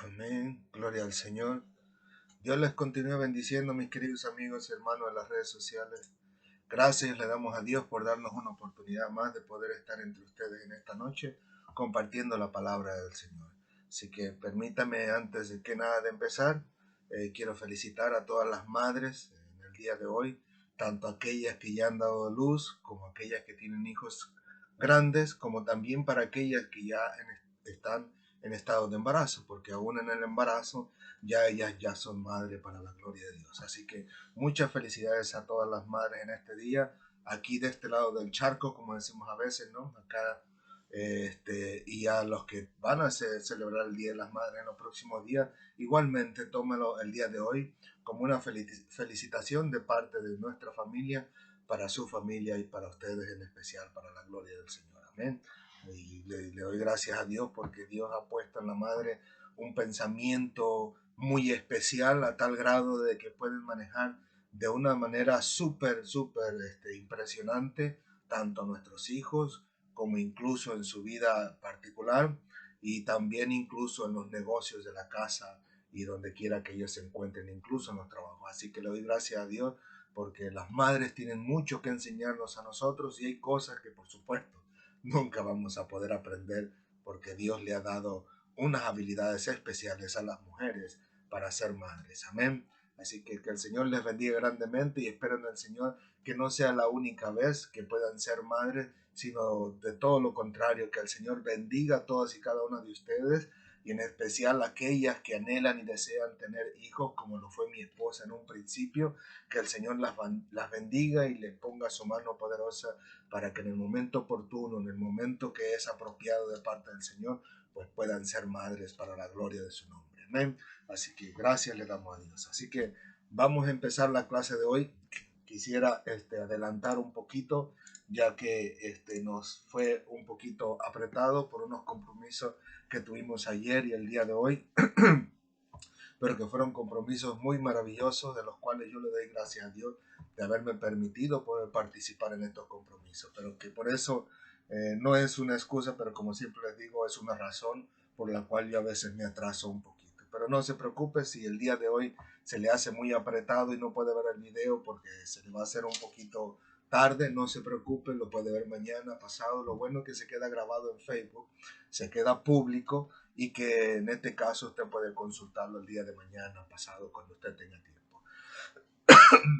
Amén, gloria al Señor. Dios les continúe bendiciendo, mis queridos amigos y hermanos de las redes sociales. Gracias le damos a Dios por darnos una oportunidad más de poder estar entre ustedes en esta noche compartiendo la palabra del Señor. Así que permítame, antes de que nada de empezar, quiero felicitar a todas las madres en el día de hoy, tanto aquellas que ya han dado luz, como aquellas que tienen hijos grandes, como también para aquellas que ya están en estado de embarazo, porque aún en el embarazo ya ellas ya son madres para la gloria de Dios. Así que muchas felicidades a todas las madres en este día, aquí de este lado del charco, como decimos a veces, ¿no? Acá, y a los que van a celebrar el Día de las Madres en los próximos días, igualmente tómalo el día de hoy como una felicitación de parte de nuestra familia, para su familia y para ustedes en especial, para la gloria del Señor. Amén. Y le doy gracias a Dios porque Dios ha puesto en la madre un pensamiento muy especial a tal grado de que pueden manejar de una manera súper impresionante tanto a nuestros hijos como incluso en su vida particular y también incluso en los negocios de la casa y donde quiera que ellos se encuentren, incluso en los trabajos. Así que le doy gracias a Dios porque las madres tienen mucho que enseñarnos a nosotros y hay cosas que por supuesto nunca vamos a poder aprender porque Dios le ha dado unas habilidades especiales a las mujeres para ser madres. Amén. Así que el Señor les bendiga grandemente y espero en el Señor que no sea la única vez que puedan ser madres, sino de todo lo contrario, que el Señor bendiga a todas y cada una de ustedes y en especial aquellas que anhelan y desean tener hijos, como lo fue mi esposa en un principio, que el Señor las bendiga y les ponga su mano poderosa para que en el momento oportuno, en el momento que es apropiado de parte del Señor, pues puedan ser madres para la gloria de su nombre. Amén. Así que gracias le damos a Dios. Así que vamos a empezar la clase de hoy. Quisiera adelantar un poquito, ya que nos fue un poquito apretado por unos compromisos que tuvimos ayer y el día de hoy, pero que fueron compromisos muy maravillosos, de los cuales yo le doy gracias a Dios de haberme permitido poder participar en estos compromisos, pero que por eso no es una excusa, pero como siempre les digo, es una razón por la cual yo a veces me atraso un poquito. Pero no se preocupe si el día de hoy se le hace muy apretado y no puede ver el video porque se le va a hacer un poquito tarde, no se preocupe, lo puede ver mañana, pasado. Lo bueno es que se queda grabado en Facebook, se queda público y que en este caso usted puede consultarlo el día de mañana, pasado, cuando usted tenga tiempo.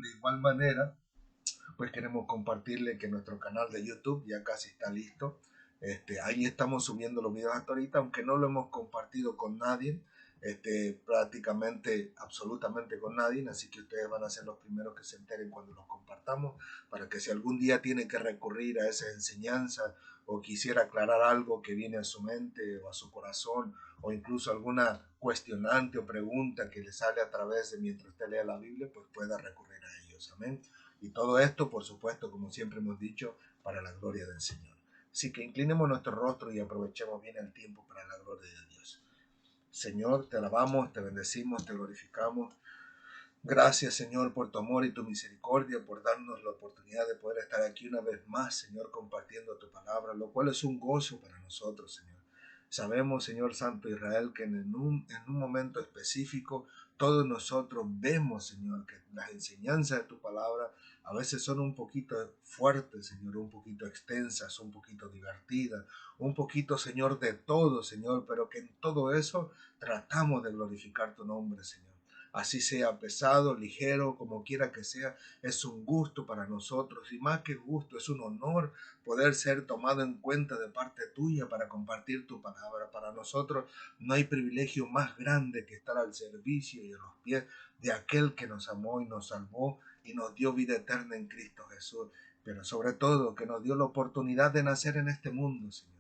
De igual manera, pues queremos compartirle que nuestro canal de YouTube ya casi está listo. Ahí estamos subiendo los videos hasta ahorita, aunque no lo hemos compartido con nadie, prácticamente, absolutamente con nadie, así que ustedes van a ser los primeros que se enteren cuando los compartamos, para que si algún día tienen que recurrir a esa enseñanza o quisiera aclarar algo que viene a su mente o a su corazón, o incluso alguna cuestionante o pregunta que le sale a través de mientras usted lea la Biblia, pues pueda recurrir a ellos. Amén. Y todo esto, por supuesto, como siempre hemos dicho, para la gloria del Señor. Así que inclinemos nuestro rostro y aprovechemos bien el tiempo para la gloria de Dios. Señor, te alabamos, te bendecimos, te glorificamos. Gracias, Señor, por tu amor y tu misericordia, por darnos la oportunidad de poder estar aquí una vez más, Señor, compartiendo tu palabra, lo cual es un gozo para nosotros, Señor. Sabemos, Señor Santo Israel, que en un momento específico todos nosotros vemos, Señor, que las enseñanzas de tu palabra a veces son un poquito fuertes, Señor, un poquito extensas, un poquito divertidas, un poquito, Señor, de todo, Señor, pero que en todo eso tratamos de glorificar tu nombre, Señor. Así sea pesado, ligero, como quiera que sea, es un gusto para nosotros y más que gusto, es un honor poder ser tomado en cuenta de parte tuya para compartir tu palabra. Para nosotros no hay privilegio más grande que estar al servicio y a los pies de aquel que nos amó y nos salvó y nos dio vida eterna en Cristo Jesús, pero sobre todo que nos dio la oportunidad de nacer en este mundo, Señor.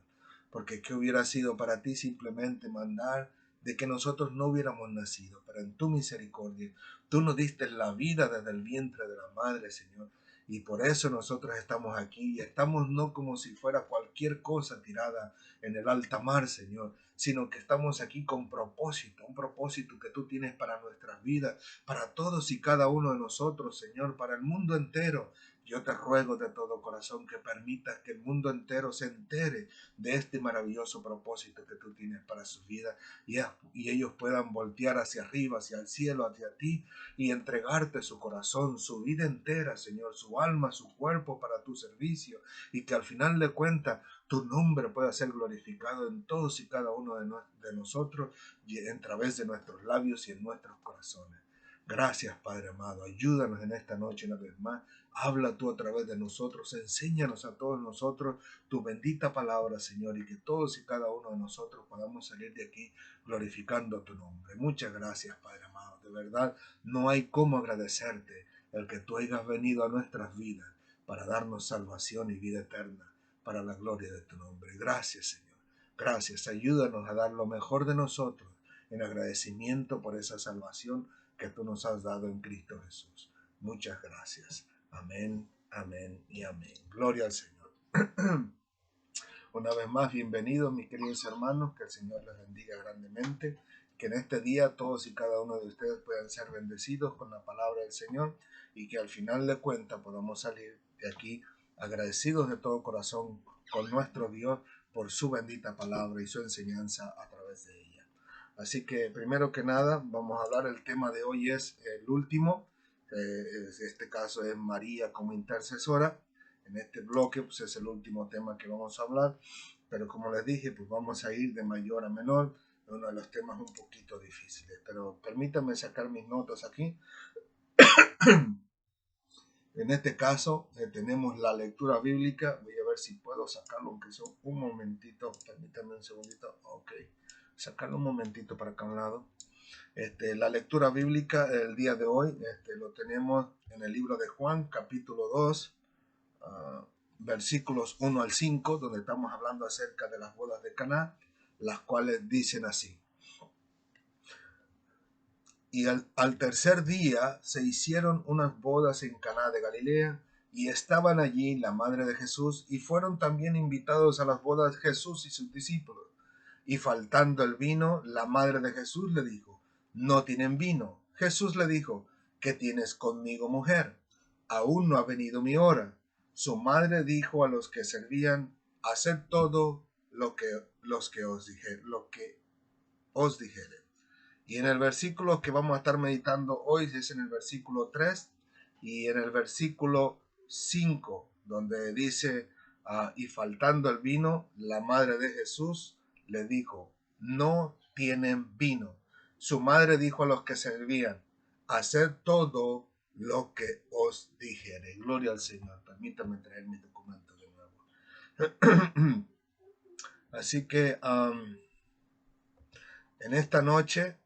Porque ¿qué hubiera sido para ti simplemente mandar de que nosotros no hubiéramos nacido? Pero en tu misericordia, tú nos diste la vida desde el vientre de la madre, Señor. Y por eso nosotros estamos aquí y estamos no como si fuera cualquier cosa tirada en el alta mar, Señor, sino que estamos aquí con propósito, un propósito que tú tienes para nuestras vidas, para todos y cada uno de nosotros, Señor, para el mundo entero. Yo te ruego de todo corazón que permitas que el mundo entero se entere de este maravilloso propósito que tú tienes para su vida y ellos puedan voltear hacia arriba, hacia el cielo, hacia ti y entregarte su corazón, su vida entera, Señor, su alma, su cuerpo para tu servicio y que al final de cuentas tu nombre pueda ser glorificado en todos y cada uno de nosotros y a través de nuestros labios y en nuestros corazones. Gracias, Padre amado. Ayúdanos en esta noche una vez más. Habla tú a través de nosotros. Enséñanos a todos nosotros tu bendita palabra, Señor, y que todos y cada uno de nosotros podamos salir de aquí glorificando tu nombre. Muchas gracias, Padre amado. De verdad, no hay cómo agradecerte el que tú hayas venido a nuestras vidas para darnos salvación y vida eterna para la gloria de tu nombre. Gracias, Señor. Gracias. Ayúdanos a dar lo mejor de nosotros en agradecimiento por esa salvación que tú nos has dado en Cristo Jesús. Muchas gracias. Amén, amén y amén. Gloria al Señor. Una vez más, bienvenidos mis queridos hermanos, que el Señor les bendiga grandemente, que en este día todos y cada uno de ustedes puedan ser bendecidos con la palabra del Señor y que al final de cuentas podamos salir de aquí agradecidos de todo corazón con nuestro Dios por su bendita palabra y su enseñanza a través de ella. Así que primero que nada vamos a hablar, el tema de hoy es el último, este caso es María como intercesora. En este bloque pues es el último tema que vamos a hablar, pero como les dije pues vamos a ir de mayor a menor, uno de los temas un poquito difíciles, pero permítanme sacar mis notas aquí. En este caso tenemos la lectura bíblica, voy a ver si puedo sacarlo aunque sea un momentito, permítanme un segundito, ok, sacarlo un momentito para acá a un lado. La lectura bíblica el día de hoy lo tenemos en el libro de Juan capítulo 2, versículos 1 al 5, donde estamos hablando acerca de las bodas de Caná, las cuales dicen así. Y al tercer día se hicieron unas bodas en Caná de Galilea, y estaban allí la madre de Jesús, y fueron también invitados a las bodas Jesús y sus discípulos. Y faltando el vino, la madre de Jesús le dijo: no tienen vino. Jesús le dijo: ¿qué tienes conmigo, mujer? Aún no ha venido mi hora. Su madre dijo a los que servían: haced todo lo que os dijere. Y en el versículo que vamos a estar meditando hoy es en el versículo 3 y en el versículo 5, donde dice, y faltando el vino, la madre de Jesús le dijo: no tienen vino. Su madre dijo a los que servían: haced todo lo que os dijere. Gloria al Señor. Permítame traer mis documentos de nuevo. Así que en esta noche,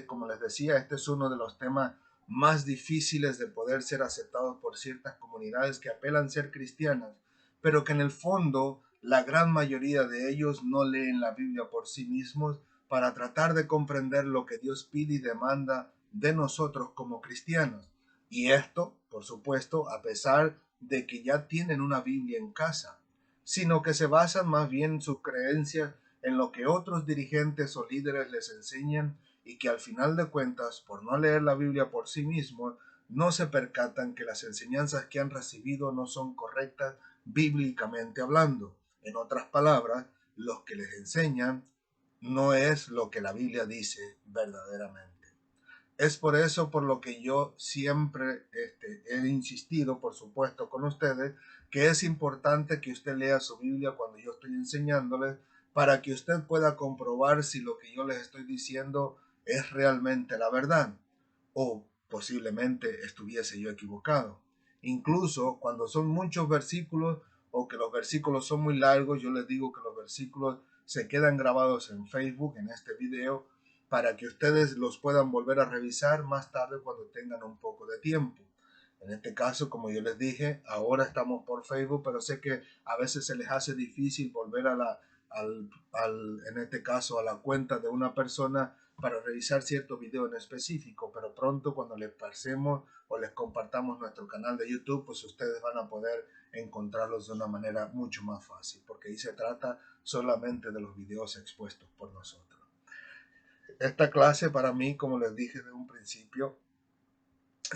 como les decía, este es uno de los temas más difíciles de poder ser aceptados por ciertas comunidades que apelan a ser cristianas, pero que en el fondo la gran mayoría de ellos no leen la Biblia por sí mismos para tratar de comprender lo que Dios pide y demanda de nosotros como cristianos. Y esto, por supuesto, a pesar de que ya tienen una Biblia en casa, sino que se basan más bien en sus creencias en lo que otros dirigentes o líderes les enseñan y que al final de cuentas, por no leer la Biblia por sí mismos, no se percatan que las enseñanzas que han recibido no son correctas bíblicamente hablando. En otras palabras, los que les enseñan no es lo que la Biblia dice verdaderamente. Es por eso por lo que yo siempre he insistido, por supuesto, con ustedes, que es importante que usted lea su Biblia cuando yo estoy enseñándoles, para que usted pueda comprobar si lo que yo les estoy diciendo es realmente la verdad, o posiblemente estuviese yo equivocado. Incluso cuando son muchos versículos o que los versículos son muy largos, yo les digo que los versículos se quedan grabados en Facebook, en este video, para que ustedes los puedan volver a revisar más tarde cuando tengan un poco de tiempo. En este caso, como yo les dije, ahora estamos por Facebook, pero sé que a veces se les hace difícil volver a en este caso, a la cuenta de una persona para revisar ciertos videos en específico, pero pronto cuando les pasemos o les compartamos nuestro canal de YouTube, pues ustedes van a poder encontrarlos de una manera mucho más fácil, porque ahí se trata solamente de los videos expuestos por nosotros. Esta clase para mí, como les dije de un principio,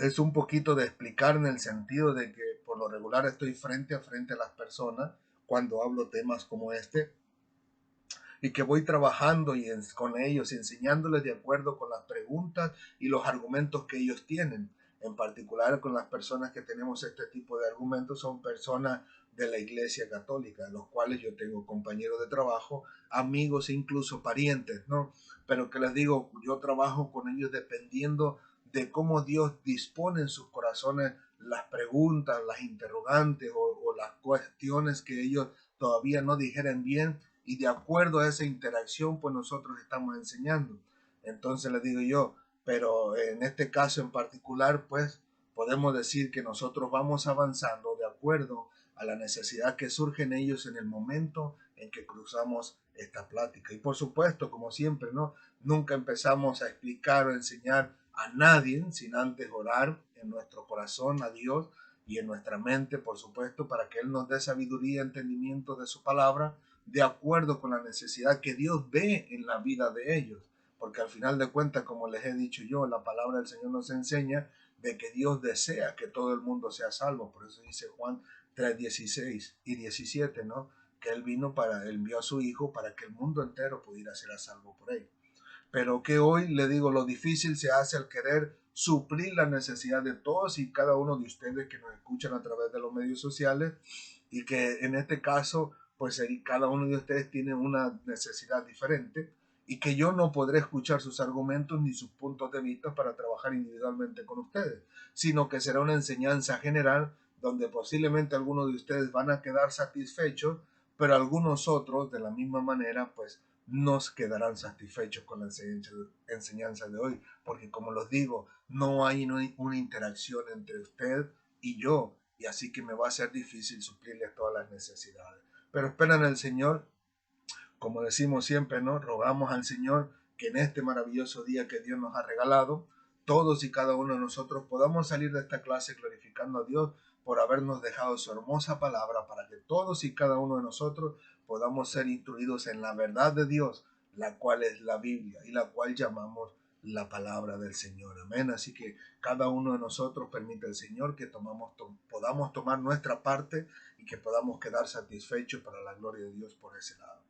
es un poquito de explicar en el sentido de que por lo regular estoy frente a frente a las personas cuando hablo temas como este, y que voy trabajando con ellos, enseñándoles de acuerdo con las preguntas y los argumentos que ellos tienen. En particular con las personas que tenemos este tipo de argumentos son personas de la Iglesia Católica, los cuales yo tengo compañeros de trabajo, amigos e incluso parientes, ¿no? Pero que les digo, yo trabajo con ellos dependiendo de cómo Dios dispone en sus corazones las preguntas, las interrogantes o las cuestiones que ellos todavía no dijeron bien, y de acuerdo a esa interacción pues nosotros estamos enseñando. Entonces les digo yo, pero en este caso en particular pues podemos decir que nosotros vamos avanzando de acuerdo a la necesidad que surge en ellos en el momento en que cruzamos esta plática. Y por supuesto, como siempre, ¿no? Nunca empezamos a explicar o enseñar a nadie sin antes orar en nuestro corazón a Dios y en nuestra mente, por supuesto, para que Él nos dé sabiduría y entendimiento de su palabra, de acuerdo con la necesidad que Dios ve en la vida de ellos. Porque al final de cuentas, como les he dicho yo, la palabra del Señor nos enseña de que Dios desea que todo el mundo sea salvo. Por eso dice Juan 3:16 y 17, ¿no? Que Él envió a su Hijo para que el mundo entero pudiera ser a salvo por Él. Pero que hoy, le digo, lo difícil se hace al querer suplir la necesidad de todos y cada uno de ustedes que nos escuchan a través de los medios sociales, y que en este caso pues cada uno de ustedes tiene una necesidad diferente, y que yo no podré escuchar sus argumentos ni sus puntos de vista para trabajar individualmente con ustedes, sino que será una enseñanza general donde posiblemente algunos de ustedes van a quedar satisfechos, pero algunos otros de la misma manera pues nos quedarán satisfechos con la enseñanza de hoy, porque como los digo, no hay una interacción entre usted y yo, y así que me va a ser difícil suplirles todas las necesidades. Pero espera en el Señor, como decimos siempre, ¿no? Rogamos al Señor que en este maravilloso día que Dios nos ha regalado, todos y cada uno de nosotros podamos salir de esta clase glorificando a Dios por habernos dejado su hermosa palabra, para que todos y cada uno de nosotros podamos ser instruidos en la verdad de Dios, la cual es la Biblia y la cual llamamos la palabra del Señor. Amén. Así que cada uno de nosotros permite el Señor que podamos tomar nuestra parte y que podamos quedar satisfechos para la gloria de Dios por ese lado.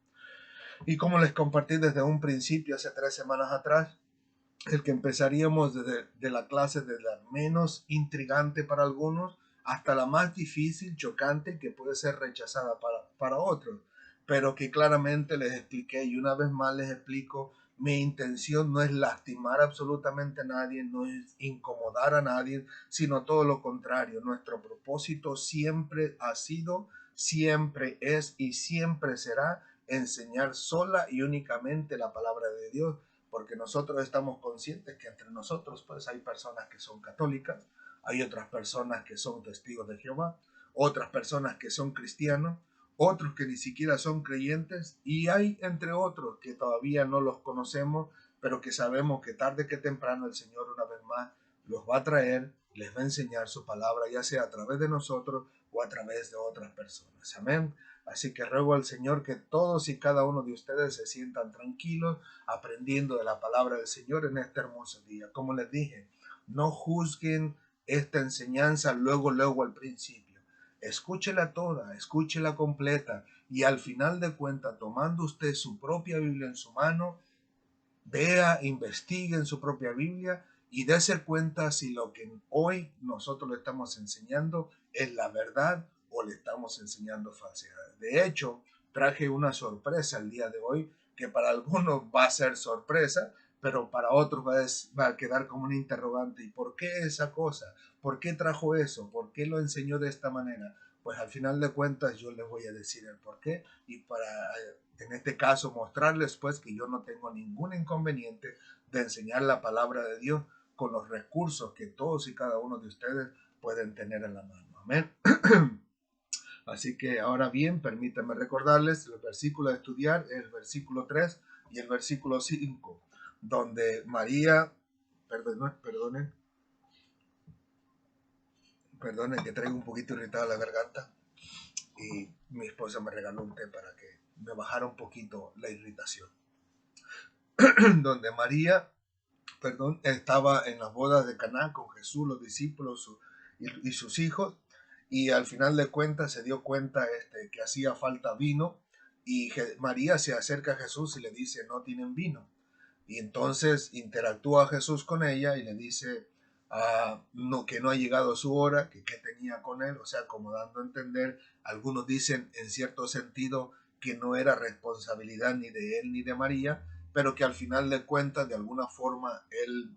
Y como les compartí desde un principio, hace 3 semanas atrás, el que empezaríamos de la clase de la menos intrigante para algunos hasta la más difícil, chocante, que puede ser rechazada para otros, pero que claramente les expliqué, y una vez más les explico, mi intención no es lastimar absolutamente a nadie, no es incomodar a nadie, sino todo lo contrario. Nuestro propósito siempre ha sido, siempre es y siempre será enseñar sola y únicamente la palabra de Dios, porque nosotros estamos conscientes que entre nosotros pues hay personas que son católicas, hay otras personas que son testigos de Jehová, otras personas que son cristianos, otros que ni siquiera son creyentes, y hay entre otros que todavía no los conocemos, pero que sabemos que tarde que temprano el Señor una vez más los va a traer, les va a enseñar su palabra, ya sea a través de nosotros o a través de otras personas. Amén. Así que ruego al Señor que todos y cada uno de ustedes se sientan tranquilos aprendiendo de la palabra del Señor en este hermoso día. Como les dije, no juzguen esta enseñanza luego al principio. Escúchela toda, escúchela completa, y al final de cuentas, tomando usted su propia Biblia en su mano, vea, investigue en su propia Biblia y dése cuenta si lo que hoy nosotros le estamos enseñando es la verdad o le estamos enseñando falsedades. De hecho, traje una sorpresa el día de hoy que para algunos va a ser sorpresa, pero para otros va a quedar como un interrogante. ¿Y por qué esa cosa? ¿Por qué trajo eso? ¿Por qué lo enseñó de esta manera? Pues al final de cuentas yo les voy a decir el por qué, y para en este caso mostrarles pues que yo no tengo ningún inconveniente de enseñar la palabra de Dios con los recursos que todos y cada uno de ustedes pueden tener en la mano. Amén. Así que ahora bien, permítanme recordarles el versículo de estudiar, el versículo 3 y el versículo 5. donde María, perdonen que traigo un poquito irritada la garganta y mi esposa me regaló un té para que me bajara un poquito la irritación. Donde María, estaba en las bodas de Caná con Jesús, los discípulos y sus hijos, y al final de cuentas se dio cuenta que hacía falta vino, y María se acerca a Jesús y le dice, no tienen vino. Y entonces interactúa Jesús con ella y le dice no, que no ha llegado su hora, que qué tenía con él, o sea, como dando a entender, algunos dicen en cierto sentido que no era responsabilidad ni de él ni de María, pero que al final de cuentas, de alguna forma, él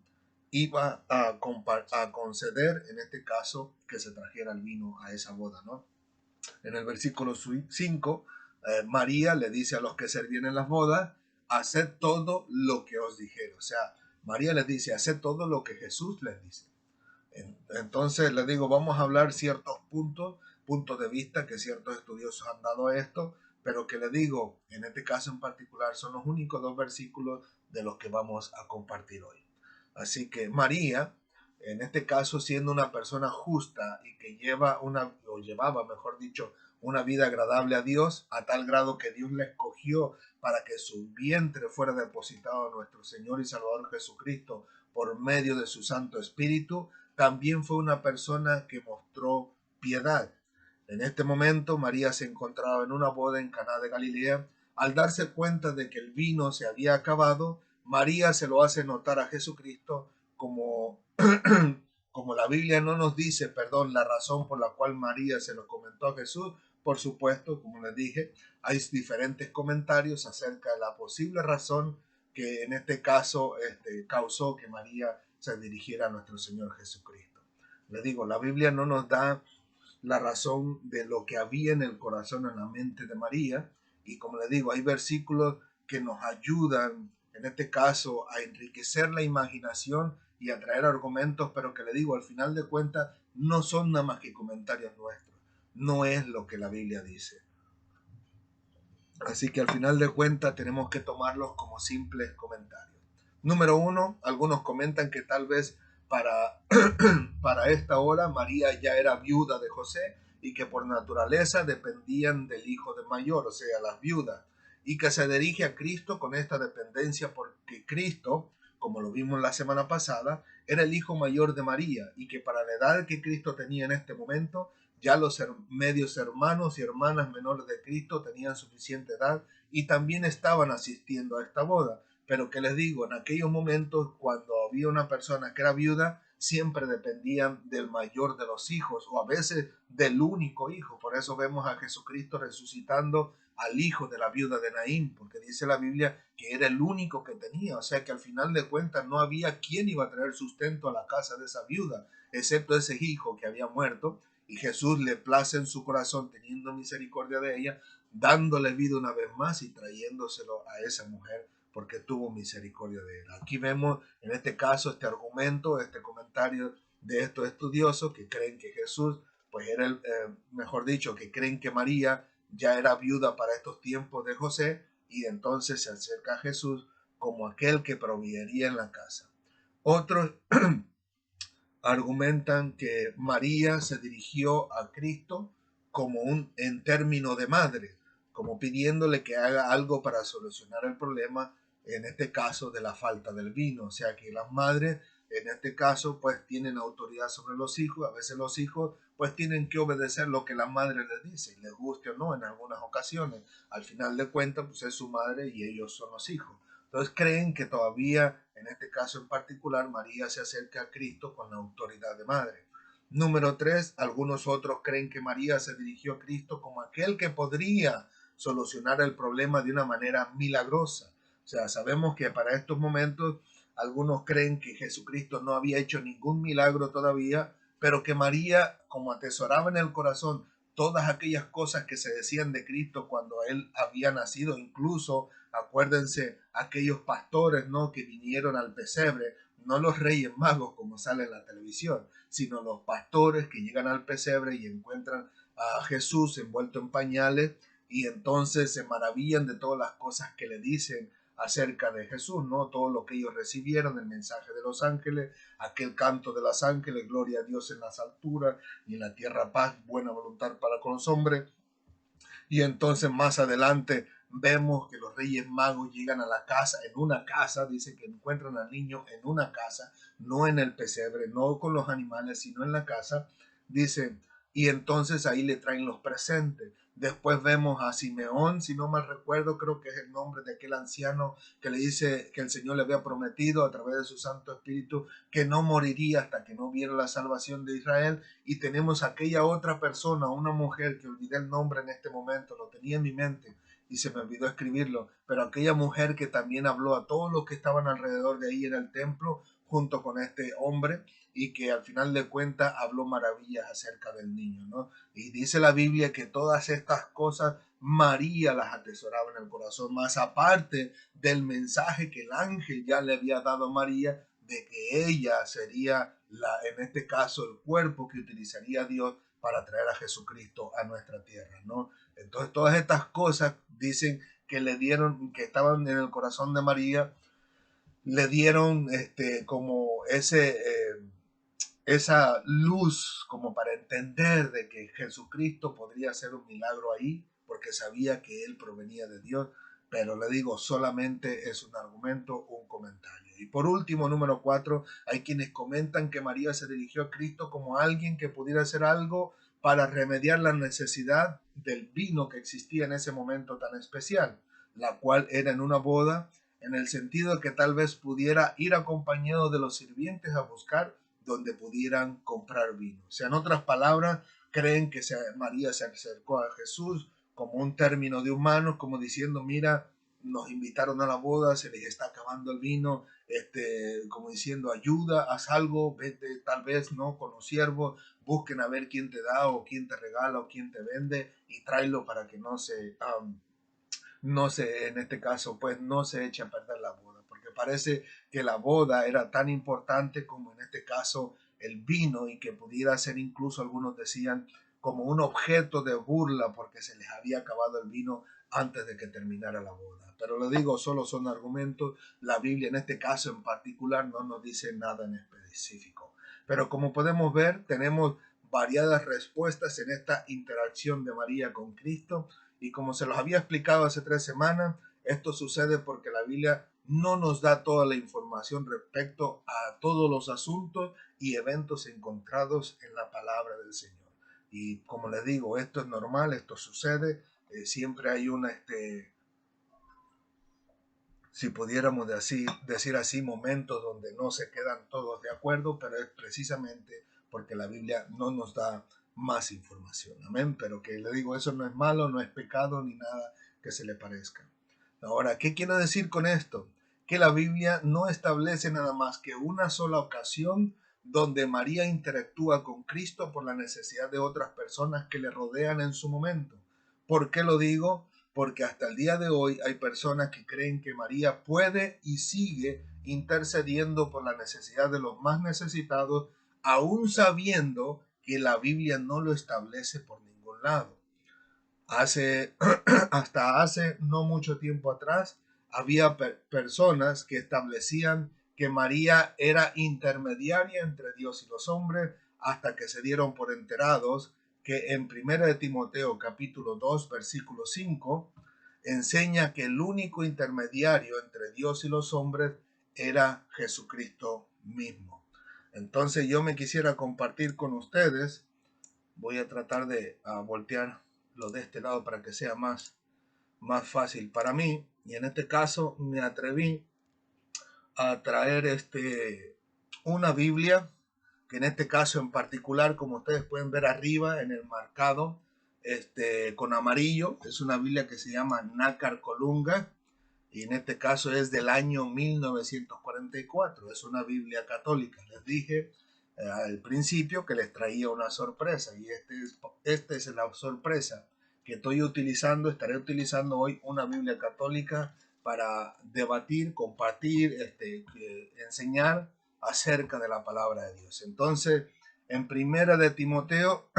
iba a conceder, en este caso, que se trajera el vino a esa boda, ¿no? En el versículo 5, María le dice a los que servían en las bodas, haced todo lo que os dijeron. O sea, María les dice, haced todo lo que Jesús les dice. Entonces les digo, vamos a hablar ciertos puntos de vista que ciertos estudiosos han dado a esto, pero que les digo, en este caso en particular, son los únicos 2 versículos de los que vamos a compartir hoy. Así que María, en este caso siendo una persona justa y que llevaba, mejor dicho, una vida agradable a Dios, a tal grado que Dios la escogió para que su vientre fuera depositado a nuestro Señor y Salvador Jesucristo por medio de su Santo Espíritu, también fue una persona que mostró piedad. En este momento María se encontraba en una boda en Caná de Galilea. Al darse cuenta de que el vino se había acabado, María se lo hace notar a Jesucristo como, como la Biblia no nos dice, la razón por la cual María se lo comentó a Jesús. Por supuesto, como les dije, hay diferentes comentarios acerca de la posible razón que en este caso causó que María se dirigiera a nuestro Señor Jesucristo. Les digo, la Biblia no nos da la razón de lo que había en el corazón, en la mente de María, y como les digo, hay versículos que nos ayudan, en este caso, a enriquecer la imaginación y a traer argumentos, pero que le digo, al final de cuentas, no son nada más que comentarios nuestros, no es lo que la Biblia dice. Así que al final de cuentas tenemos que tomarlos como simples comentarios. Número 1, algunos comentan que tal vez para, para esta hora María ya era viuda de José y que por naturaleza dependían del hijo de mayor, o sea, las viudas, y que se dirige a Cristo con esta dependencia porque Cristo, como lo vimos la semana pasada, era el hijo mayor de María y que para la edad que Cristo tenía en este momento, ya los medios hermanos y hermanas menores de Cristo tenían suficiente edad y también estaban asistiendo a esta boda. Pero que les digo, en aquellos momentos cuando había una persona que era viuda, siempre dependían del mayor de los hijos o a veces del único hijo. Por eso vemos a Jesucristo resucitando al hijo de la viuda de Naín, porque dice la Biblia que era el único que tenía. O sea que al final de cuentas no había quien iba a traer sustento a la casa de esa viuda, excepto ese hijo que había muerto. Y Jesús le place en su corazón, teniendo misericordia de ella, dándole vida una vez más y trayéndoselo a esa mujer porque tuvo misericordia de él. Aquí vemos en este caso este argumento, este comentario de estos estudiosos que creen que Jesús, pues era mejor dicho, que creen que María ya era viuda para estos tiempos de José y entonces se acerca a Jesús como aquel que proveería en la casa. Otros argumentan que María se dirigió a Cristo como en término de madre, como pidiéndole que haga algo para solucionar el problema, en este caso de la falta del vino. O sea que las madres, en este caso, pues tienen autoridad sobre los hijos. A veces los hijos pues tienen que obedecer lo que la madre les dice, les guste o no en algunas ocasiones. Al final de cuentas, pues es su madre y ellos son los hijos. Entonces creen que todavía, en este caso en particular, María se acerca a Cristo con la autoridad de madre. Número 3, algunos otros creen que María se dirigió a Cristo como aquel que podría solucionar el problema de una manera milagrosa. O sea, sabemos que para estos momentos algunos creen que Jesucristo no había hecho ningún milagro todavía, pero que María, como atesoraba en el corazón todas aquellas cosas que se decían de Cristo cuando él había nacido, incluso acuérdense aquellos pastores, ¿no?, que vinieron al pesebre, no los reyes magos como sale en la televisión, sino los pastores que llegan al pesebre y encuentran a Jesús envuelto en pañales y entonces se maravillan de todas las cosas que le dicen acerca de Jesús, ¿no? Todo lo que ellos recibieron, el mensaje de los ángeles, aquel canto de los ángeles, gloria a Dios en las alturas y en la tierra paz, buena voluntad para con los hombres. Y entonces más adelante vemos que los Reyes Magos llegan a la casa, en una casa, dice que encuentran al niño en una casa, no en el pesebre, no con los animales, sino en la casa, dice, y entonces ahí le traen los presentes. Después vemos a Simeón, si no mal recuerdo, creo que es el nombre de aquel anciano que le dice que el Señor le había prometido a través de su Santo Espíritu que no moriría hasta que no viera la salvación de Israel. Y tenemos aquella otra persona, una mujer que olvidé el nombre en este momento, lo tenía en mi mente y se me olvidó escribirlo, pero aquella mujer que también habló a todos los que estaban alrededor de ahí en el templo junto con este hombre y que al final de cuentas habló maravillas acerca del niño, ¿no? Y dice la Biblia que todas estas cosas María las atesoraba en el corazón, más aparte del mensaje que el ángel ya le había dado a María de que ella sería en este caso el cuerpo que utilizaría Dios para traer a Jesucristo a nuestra tierra, ¿no? Entonces todas estas cosas dicen que le dieron, que estaban en el corazón de María, le dieron como esa luz como para entender de que Jesucristo podría hacer un milagro ahí, porque sabía que él provenía de Dios, pero le digo, solamente es un argumento, un comentario. Y por último, número 4, hay quienes comentan que María se dirigió a Cristo como alguien que pudiera hacer algo para remediar la necesidad del vino que existía en ese momento tan especial, la cual era en una boda, en el sentido de que tal vez pudiera ir acompañado de los sirvientes a buscar donde pudieran comprar vino. O sea, en otras palabras, creen que María se acercó a Jesús como un término de humanos, como diciendo, mira, nos invitaron a la boda, se les está acabando el vino, como diciendo, ayuda, haz algo, vete tal vez, ¿no? Con los siervos, busquen a ver quién te da o quién te regala o quién te vende y tráelo para que no se, en este caso, pues no se eche a perder la boda, porque parece que la boda era tan importante como en este caso el vino y que pudiera ser incluso, algunos decían, como un objeto de burla porque se les había acabado el vino antes de que terminara la boda. Pero lo digo, solo son argumentos, la Biblia en este caso en particular no nos dice nada en específico. Pero como podemos ver, tenemos variadas respuestas en esta interacción de María con Cristo. Y como se los había explicado hace 3 semanas, esto sucede porque la Biblia no nos da toda la información respecto a todos los asuntos y eventos encontrados en la palabra del Señor. Y como les digo, esto es normal, esto sucede, siempre hay si pudiéramos decir así, momentos donde no se quedan todos de acuerdo, pero es precisamente porque la Biblia no nos da más información. Amén. Pero que le digo, eso no es malo, no es pecado ni nada que se le parezca. Ahora, ¿qué quiero decir con esto? Que la Biblia no establece nada más que una sola ocasión donde María interactúa con Cristo por la necesidad de otras personas que le rodean en su momento. ¿Por qué lo digo? Porque hasta el día de hoy hay personas que creen que María puede y sigue intercediendo por la necesidad de los más necesitados, aún sabiendo que la Biblia no lo establece por ningún lado. Hasta hace no mucho tiempo atrás había personas que establecían que María era intermediaria entre Dios y los hombres, hasta que se dieron por enterados que en 1 de Timoteo capítulo 2 versículo 5 enseña que el único intermediario entre Dios y los hombres era Jesucristo mismo. Entonces yo me quisiera compartir con ustedes, voy a tratar de voltear lo de este lado para que sea más fácil para mí, y en este caso me atreví a traer una Biblia, que en este caso en particular, como ustedes pueden ver arriba en el marcado, con amarillo, es una Biblia que se llama Nácar Colunga, y en este caso es del año 1944, es una Biblia católica. Les dije al principio que les traía una sorpresa, y esta es la sorpresa que estoy utilizando. Estaré utilizando hoy una Biblia católica para debatir, compartir, enseñar acerca de la palabra de Dios. Entonces, en 1 de Timoteo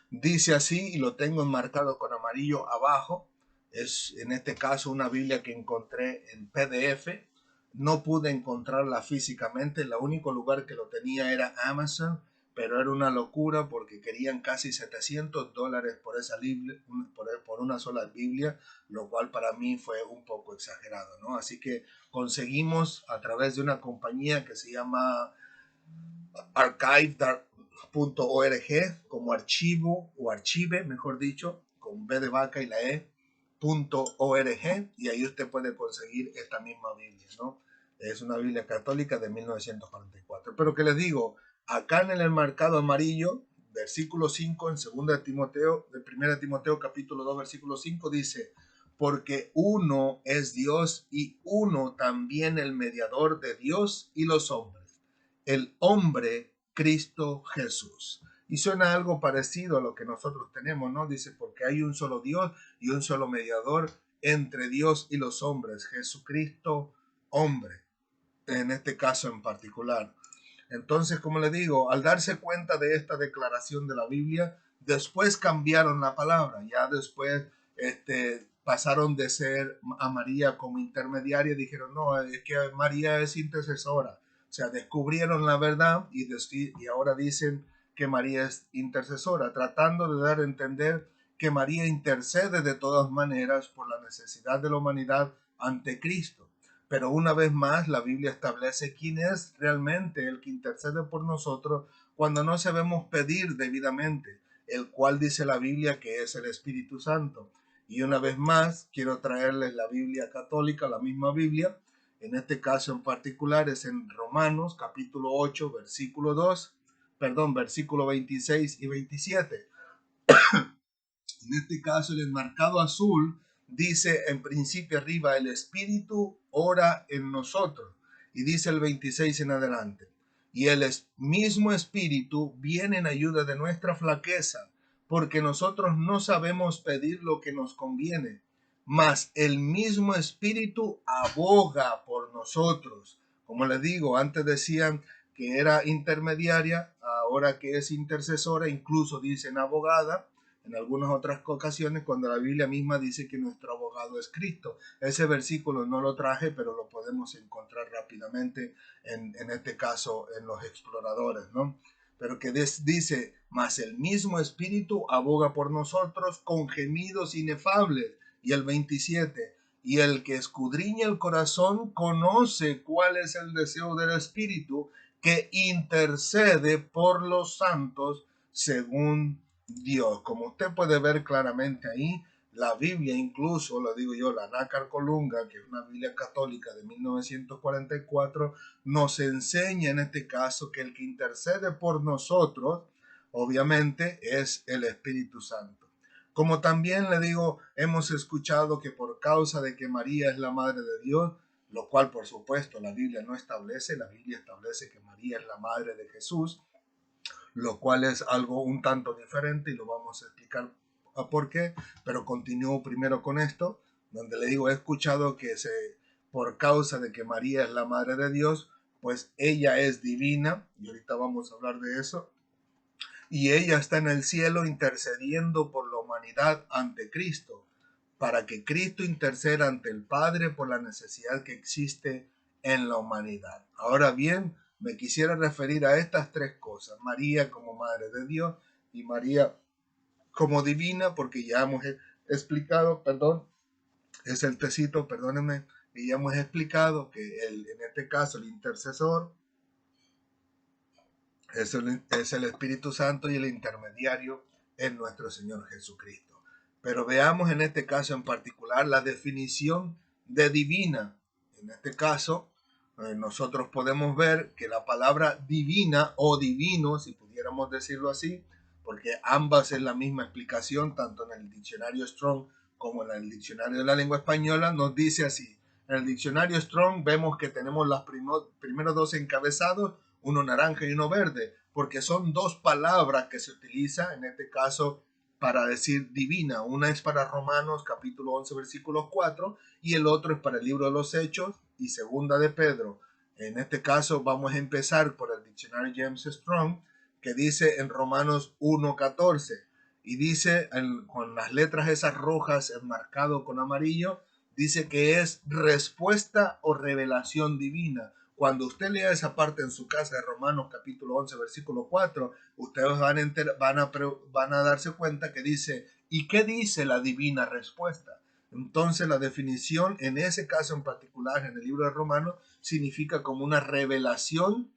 dice así, y lo tengo enmarcado con amarillo abajo, Es en este caso una Biblia que encontré en PDF. No pude encontrarla físicamente. El único lugar que lo tenía era Amazon, pero era una locura porque querían casi $700 por esa Biblia, por una sola Biblia, lo cual para mí fue un poco exagerado, ¿no? Así que conseguimos a través de una compañía que se llama archive.org, como archivo o archive, mejor dicho, con B de vaca y la .org, y ahí usted puede conseguir esta misma Biblia, ¿no? Es una Biblia católica de 1944. Pero que les digo, acá en el enmarcado amarillo, versículo 5 en 2 Timoteo, de 1 Timoteo capítulo 2, versículo 5 dice, porque uno es Dios y uno también el mediador de Dios y los hombres, el hombre Cristo Jesús. Y suena algo parecido a lo que nosotros tenemos, ¿no? Dice, porque hay un solo Dios y un solo mediador entre Dios y los hombres, Jesucristo, hombre, en este caso en particular. Entonces, como le digo, al darse cuenta de esta declaración de la Biblia, después cambiaron la palabra, ya después pasaron de ser a María como intermediaria, dijeron, no, es que María es intercesora. O sea, descubrieron la verdad y ahora dicen que María es intercesora, tratando de dar a entender que María intercede de todas maneras por la necesidad de la humanidad ante Cristo. Pero una vez más, la Biblia establece quién es realmente el que intercede por nosotros cuando no sabemos pedir debidamente, el cual dice la Biblia que es el Espíritu Santo. Y una vez más, quiero traerles la Biblia católica, la misma Biblia. En este caso en particular es en Romanos capítulo 8, versículo 26 y 27. En este caso, el enmarcado azul dice en principio arriba, el Espíritu ora en nosotros. Y dice el 26 en adelante. Y el mismo Espíritu viene en ayuda de nuestra flaqueza, porque nosotros no sabemos pedir lo que nos conviene, mas el mismo Espíritu aboga por nosotros. Como les digo, antes decían que era intermediaria, ahora que es intercesora, incluso dicen abogada en algunas otras ocasiones cuando la Biblia misma dice que nuestro abogado es Cristo. Ese versículo no lo traje, pero lo podemos encontrar rápidamente en este caso en los exploradores, ¿no? Pero que dice, mas el mismo Espíritu aboga por nosotros con gemidos inefables. Y el 27, y el que escudriña el corazón conoce cuál es el deseo del Espíritu que intercede por los santos según Dios. Como usted puede ver claramente ahí, la Biblia, incluso, lo digo yo, la Nácar Colunga, que es una Biblia católica de 1944, nos enseña en este caso que el que intercede por nosotros, obviamente, es el Espíritu Santo. Como también le digo, hemos escuchado que por causa de que María es la Madre de Dios, lo cual por supuesto la Biblia no establece, la Biblia establece que María es la Madre de Jesús, lo cual es algo un tanto diferente y lo vamos a explicar por qué, pero continúo primero con esto, donde le digo, he escuchado que por causa de que María es la Madre de Dios, pues ella es divina, y ahorita vamos a hablar de eso, y ella está en el cielo intercediendo por la humanidad ante Cristo, para que Cristo interceda ante el Padre por la necesidad que existe en la humanidad. Ahora bien, me quisiera referir a estas tres cosas: María como Madre de Dios y María como divina, porque ya hemos explicado, perdón, es el tecito, perdónenme, y ya hemos explicado que en este caso el intercesor es el Espíritu Santo y el intermediario es nuestro Señor Jesucristo. Pero veamos en este caso en particular la definición de divina. En este caso, nosotros podemos ver que la palabra divina o divino, si pudiéramos decirlo así, porque ambas es la misma explicación, tanto en el diccionario Strong como en el diccionario de la lengua española, nos dice así. En el diccionario Strong vemos que tenemos los primeros dos encabezados, uno naranja y uno verde, porque son dos palabras que se utilizan en este caso para decir divina. Una es para Romanos capítulo 11 versículos 4 y el otro es para el libro de los Hechos y segunda de Pedro. En este caso vamos a empezar por el diccionario James Strong, que dice en Romanos 1:14, y dice con las letras esas rojas enmarcado con amarillo, dice que es respuesta o revelación divina. Cuando usted lea esa parte en su casa de Romanos capítulo 11 versículo 4, ustedes van a darse cuenta que dice, ¿y qué dice la divina respuesta? Entonces la definición en ese caso en particular en el libro de Romanos significa como una revelación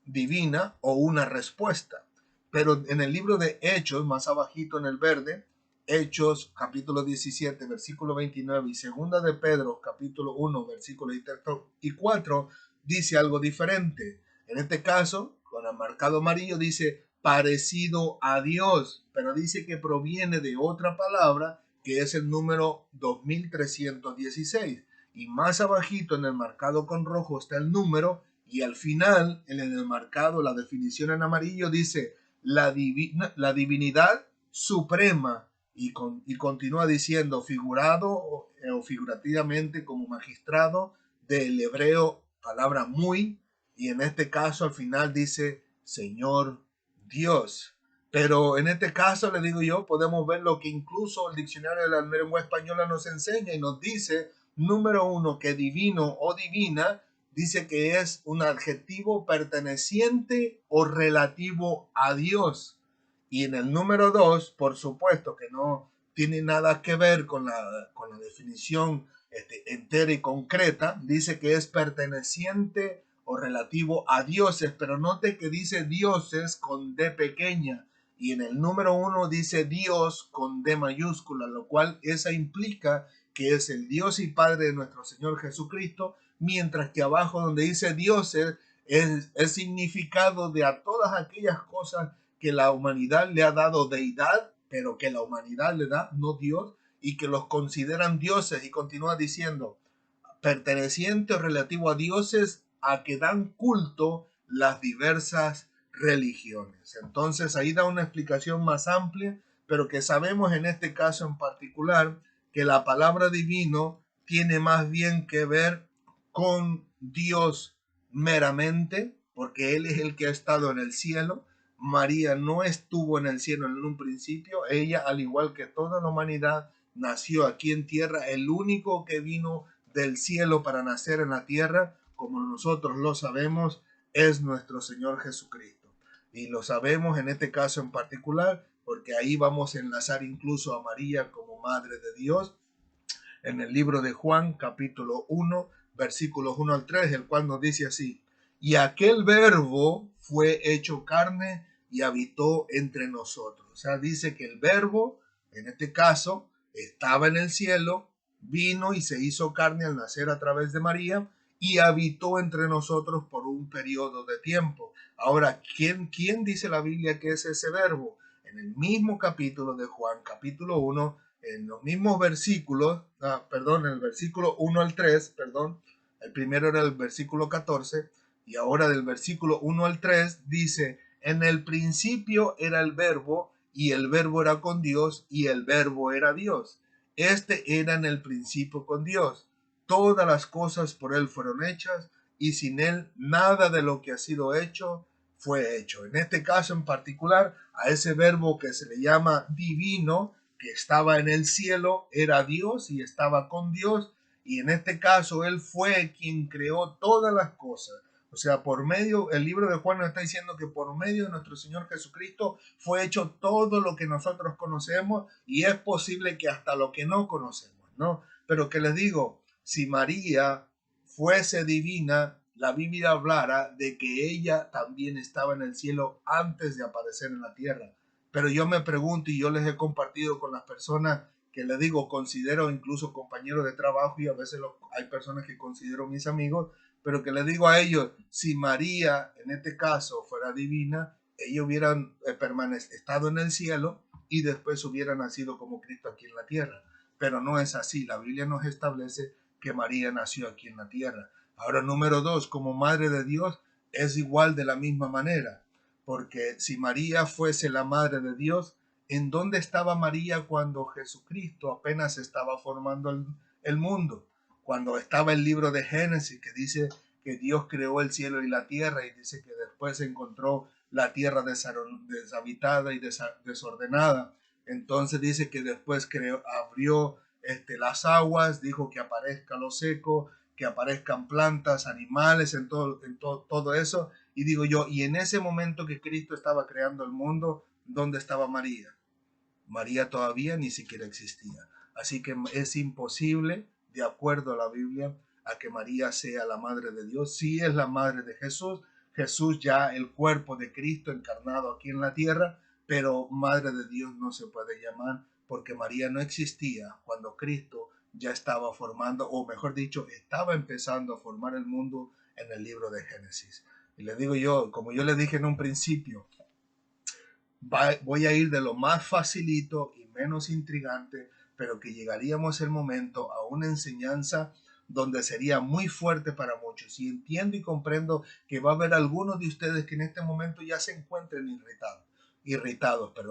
divina o una respuesta. Pero en el libro de Hechos, más abajito en el verde, Hechos capítulo 17, versículo 29 y segunda de Pedro capítulo 1, versículo 3 y 4, dice algo diferente. En este caso, con el marcado amarillo dice parecido a Dios, pero dice que proviene de otra palabra que es el número 2316. Y más abajito en el marcado con rojo está el número y al final en el marcado la definición en amarillo dice la divinidad suprema y continúa diciendo figurado o figurativamente como magistrado del hebreo palabra muy y en este caso al final dice Señor Dios. Pero en este caso, le digo yo, podemos ver lo que incluso el diccionario de la lengua española nos enseña y nos dice, número uno, que divino o divina dice que es un adjetivo perteneciente o relativo a Dios. Y en el número dos, por supuesto que no tiene nada que ver con la definición entera y concreta, dice que es perteneciente o relativo a dioses, pero note que dice dioses con D pequeña y en el número uno dice Dios con D mayúscula, lo cual esa implica que es el Dios y Padre de nuestro Señor Jesucristo, mientras que abajo donde dice dioses es significado de a todas aquellas cosas que la humanidad le ha dado deidad, pero que la humanidad le da, no Dios, y que los consideran dioses, y continúa diciendo, perteneciente o relativo a dioses a que dan culto las diversas religiones. Entonces ahí da una explicación más amplia, pero que sabemos en este caso en particular que la palabra divino tiene más bien que ver con Dios meramente, porque Él es el que ha estado en el cielo. María no estuvo en el cielo en un principio, ella, al igual que toda la humanidad, nació aquí en tierra. El único que vino del cielo para nacer en la tierra, como nosotros lo sabemos, es nuestro Señor Jesucristo. Y lo sabemos en este caso en particular, porque ahí vamos a enlazar incluso a María como Madre de Dios, en el libro de Juan, capítulo 1, versículos 1 al 3, el cual nos dice así, y aquel verbo fue hecho carne y habitó entre nosotros. O sea, dice que el verbo, en este caso, estaba en el cielo, vino y se hizo carne al nacer a través de María y habitó entre nosotros por un periodo de tiempo. Ahora, ¿quién dice la Biblia que es ese verbo? En el mismo capítulo de Juan, capítulo 1, en los mismos versículos, perdón, en el versículo 1 al 3, perdón, el primero era el versículo 14, y ahora del versículo 1 al 3 dice, en el principio era el verbo, y el verbo era con Dios, y el verbo era Dios. Este era en el principio con Dios. Todas las cosas por él fueron hechas, y sin él nada de lo que ha sido hecho fue hecho. En este caso en particular, a ese verbo que se le llama divino, que estaba en el cielo, era Dios y estaba con Dios, y en este caso Él fue quien creó todas las cosas. O sea, por medio, el libro de Juan nos está diciendo que por medio de nuestro Señor Jesucristo fue hecho todo lo que nosotros conocemos y es posible que hasta lo que no conocemos, ¿no? Pero que les digo, si María fuese divina, la Biblia hablara de que ella también estaba en el cielo antes de aparecer en la tierra. Pero yo me pregunto y yo les he compartido con las personas que les digo, considero incluso compañeros de trabajo y a veces hay personas que considero mis amigos, pero que les digo a ellos, si María en este caso fuera divina, ellos hubieran estado en el cielo y después hubieran nacido como Cristo aquí en la tierra. Pero no es así, la Biblia nos establece que María nació aquí en la tierra. Ahora, número dos, como Madre de Dios, es igual de la misma manera. Porque si María fuese la Madre de Dios, ¿en dónde estaba María cuando Jesucristo apenas estaba formando el mundo? Cuando estaba el libro de Génesis que dice que Dios creó el cielo y la tierra y dice que después encontró la tierra deshabitada y desordenada. Entonces dice que después abrió las aguas, dijo que aparezca lo seco, que aparezcan plantas, animales, todo eso. Y digo yo, y en ese momento que Cristo estaba creando el mundo, ¿dónde estaba María? María todavía ni siquiera existía. Así que es imposible, de acuerdo a la Biblia, a que María sea la madre de Dios. Sí es la madre de Jesús, Jesús ya el cuerpo de Cristo encarnado aquí en la tierra, pero madre de Dios no se puede llamar porque María no existía cuando Cristo ya estaba formando, o mejor dicho, estaba empezando a formar el mundo en el libro de Génesis. Y le digo yo, como yo le dije en un principio, voy a ir de lo más facilito y menos intrigante, pero que llegaríamos el momento a una enseñanza donde sería muy fuerte para muchos. Y entiendo y comprendo que va a haber algunos de ustedes que en este momento ya se encuentren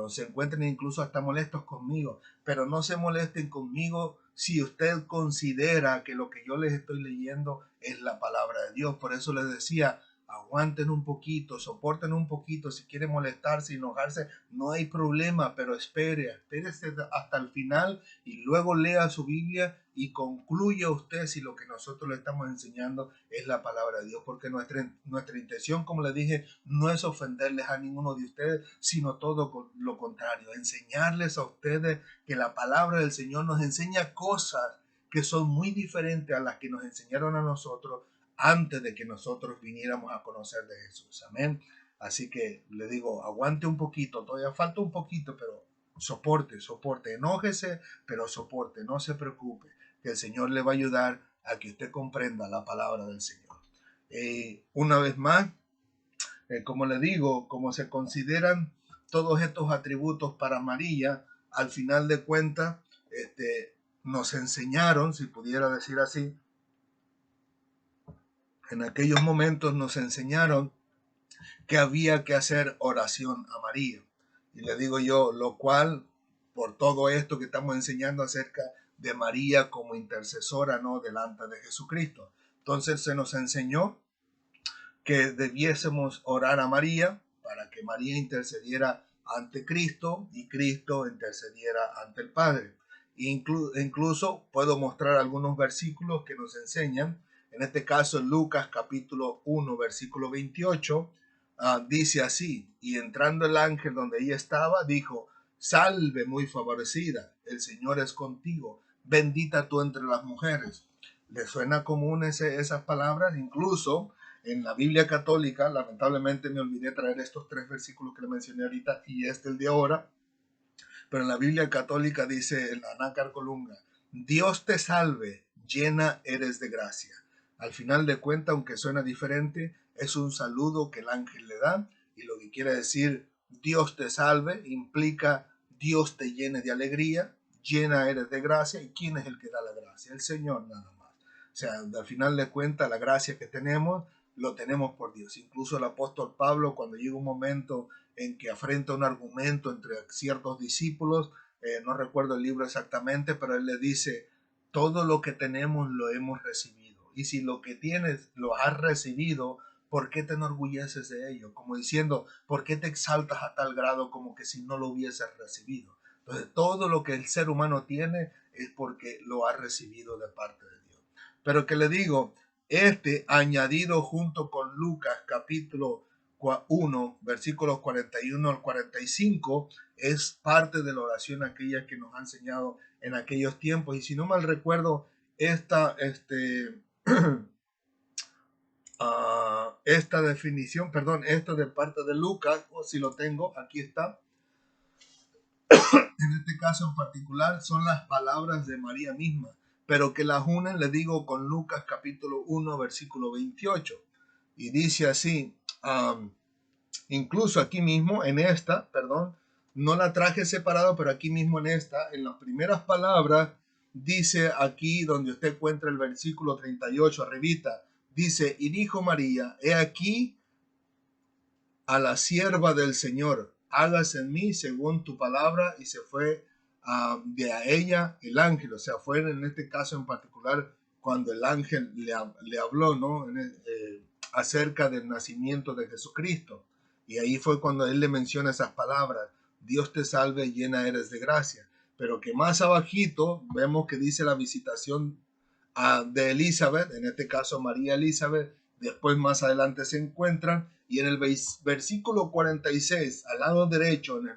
se encuentren incluso hasta molestos conmigo, pero no se molesten conmigo si usted considera que lo que yo les estoy leyendo es la palabra de Dios. Por eso les decía, aguanten un poquito, soporten un poquito. Si quieren molestarse, enojarse, no hay problema, pero espérese hasta el final y luego lea su Biblia y concluya usted si lo que nosotros le estamos enseñando es la palabra de Dios, porque nuestra intención, como le dije, no es ofenderles a ninguno de ustedes, sino todo lo contrario, enseñarles a ustedes que la palabra del Señor nos enseña cosas que son muy diferentes a las que nos enseñaron a nosotros antes de que nosotros viniéramos a conocer de Jesús. Amén. Así que le digo, aguante un poquito, todavía falta un poquito, pero soporte, enójese, pero soporte, no se preocupe, que el Señor le va a ayudar a que usted comprenda la palabra del Señor. Una vez más, como le digo, como se consideran todos estos atributos para María, al final de cuentas, nos enseñaron, si pudiera decir así, en aquellos momentos nos enseñaron que había que hacer oración a María. Y le digo yo, lo cual, por todo esto que estamos enseñando acerca de María como intercesora, ¿no? Delante de Jesucristo. Entonces se nos enseñó que debiésemos orar a María para que María intercediera ante Cristo y Cristo intercediera ante el Padre. Incluso puedo mostrar algunos versículos que nos enseñan. En este caso, en Lucas capítulo 1, versículo 28, dice así: y entrando el ángel donde ella estaba, dijo: salve muy favorecida, el Señor es contigo, bendita tú entre las mujeres. ¿Le suena común esas palabras? Incluso en la Biblia católica, lamentablemente me olvidé traer estos 3 versículos que le mencioné ahorita y el de ahora, pero en la Biblia católica dice el Anácar Colunga: Dios te salve, llena eres de gracia. Al final de cuentas, aunque suena diferente, es un saludo que el ángel le da, y lo que quiere decir Dios te salve implica Dios te llene de alegría, llena eres de gracia. ¿Y quién es el que da la gracia? El Señor nada más. O sea, al final de cuentas, la gracia que tenemos lo tenemos por Dios. Incluso el apóstol Pablo, cuando llega un momento en que afrenta un argumento entre ciertos discípulos, no recuerdo el libro exactamente, pero él le dice: todo lo que tenemos lo hemos recibido, y si lo que tienes lo has recibido, ¿por qué te enorgulleces de ello? Como diciendo, ¿por qué te exaltas a tal grado como que si no lo hubieses recibido? Entonces, todo lo que el ser humano tiene es porque lo ha recibido de parte de Dios. Pero que le digo, añadido junto con Lucas capítulo 1, versículos 41 al 45, es parte de la oración aquella que nos ha enseñado en aquellos tiempos. Y si no mal recuerdo, esta definición, perdón, esta de parte de Lucas, o si lo tengo, aquí está. En este caso en particular son las palabras de María misma, pero que las unen, le digo, con Lucas capítulo 1, versículo 28. Y dice así, incluso aquí mismo, no la traje separado, pero aquí mismo en las primeras palabras, dice aquí donde usted encuentra el versículo 38, arribita, dice: y dijo María, he aquí a la sierva del Señor, hágase en mí según tu palabra. Y se fue de a ella el ángel. O sea, fue en este caso en particular cuando el ángel le habló, ¿no? Acerca del nacimiento de Jesucristo. Y ahí fue cuando él le menciona esas palabras: Dios te salve, llena eres de gracia. Pero que más abajito vemos que dice la visitación de Elizabeth, en este caso María Elizabeth, después más adelante se encuentran, y en el versículo 46, al lado derecho, en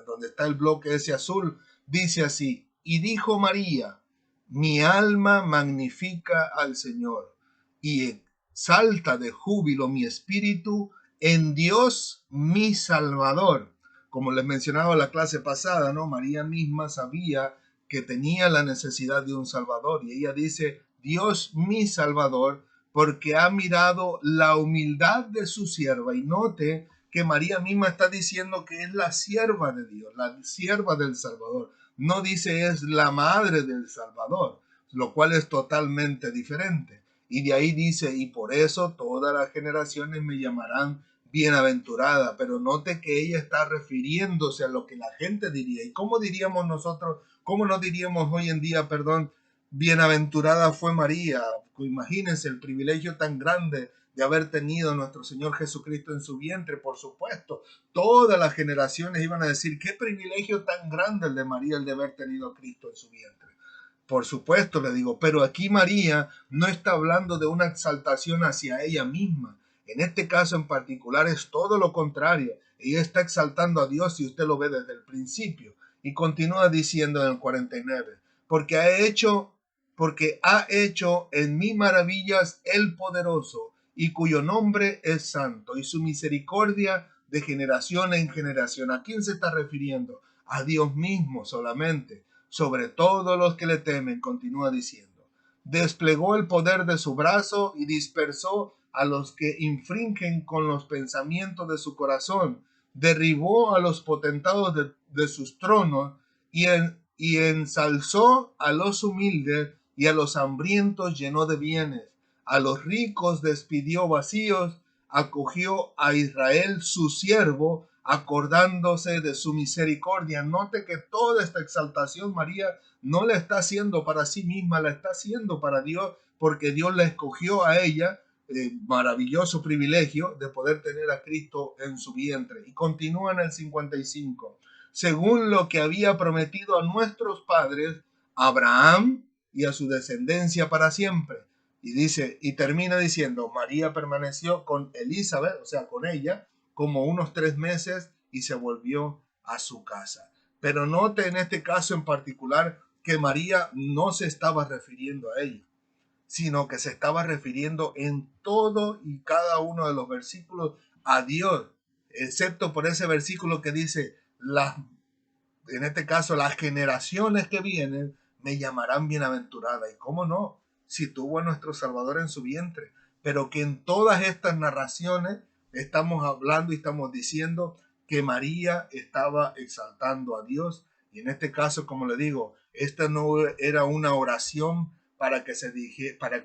donde está el bloque ese azul, dice así: y dijo María, mi alma magnifica al Señor, y salta de júbilo mi espíritu en Dios mi Salvador. Como les mencionaba la clase pasada, ¿no? María misma sabía que tenía la necesidad de un Salvador, y ella dice, Dios mi Salvador, porque ha mirado la humildad de su sierva. Y note que María misma está diciendo que es la sierva de Dios, la sierva del Salvador. No dice es la madre del Salvador, lo cual es totalmente diferente. Y de ahí dice, y por eso todas las generaciones me llamarán bienaventurada. Pero note que ella está refiriéndose a lo que la gente diría. ¿Y cómo diríamos nosotros? ¿Cómo no diríamos hoy en día, perdón, bienaventurada fue María? Imagínense el privilegio tan grande de haber tenido a nuestro Señor Jesucristo en su vientre. Por supuesto, todas las generaciones iban a decir, qué privilegio tan grande el de María, el de haber tenido a Cristo en su vientre. Por supuesto, le digo, pero aquí María no está hablando de una exaltación hacia ella misma. En este caso en particular es todo lo contrario. Ella está exaltando a Dios, si usted lo ve desde el principio. Y continúa diciendo en el 49, porque ha hecho en mí maravillas el poderoso, y cuyo nombre es santo, y su misericordia de generación en generación. ¿A quién se está refiriendo? A Dios mismo solamente. Sobre todos los que le temen, continúa diciendo. Desplegó el poder de su brazo y dispersó a los que infringen con los pensamientos de su corazón. Derribó a los potentados de sus tronos y ensalzó a los humildes, y a los hambrientos llenó de bienes. A los ricos despidió vacíos, acogió a Israel su siervo, acordándose de su misericordia. Note que toda esta exaltación María no la está haciendo para sí misma, la está haciendo para Dios, porque Dios la escogió a ella, maravilloso privilegio de poder tener a Cristo en su vientre. Y continúa en el 55, según lo que había prometido a nuestros padres, Abraham, y a su descendencia para siempre. Y dice, y termina diciendo, María permaneció con Elizabeth, o sea, con ella, como unos 3 meses, y se volvió a su casa. Pero note en este caso en particular que María no se estaba refiriendo a ella, sino que se estaba refiriendo en todo y cada uno de los versículos a Dios, excepto por ese versículo que dice, en este caso, las generaciones que vienen me llamarán bienaventurada. ¿Y cómo no? Si tuvo a nuestro Salvador en su vientre. Pero que en todas estas narraciones estamos hablando y estamos diciendo que María estaba exaltando a Dios. Y en este caso, como le digo, esta no era una oración para que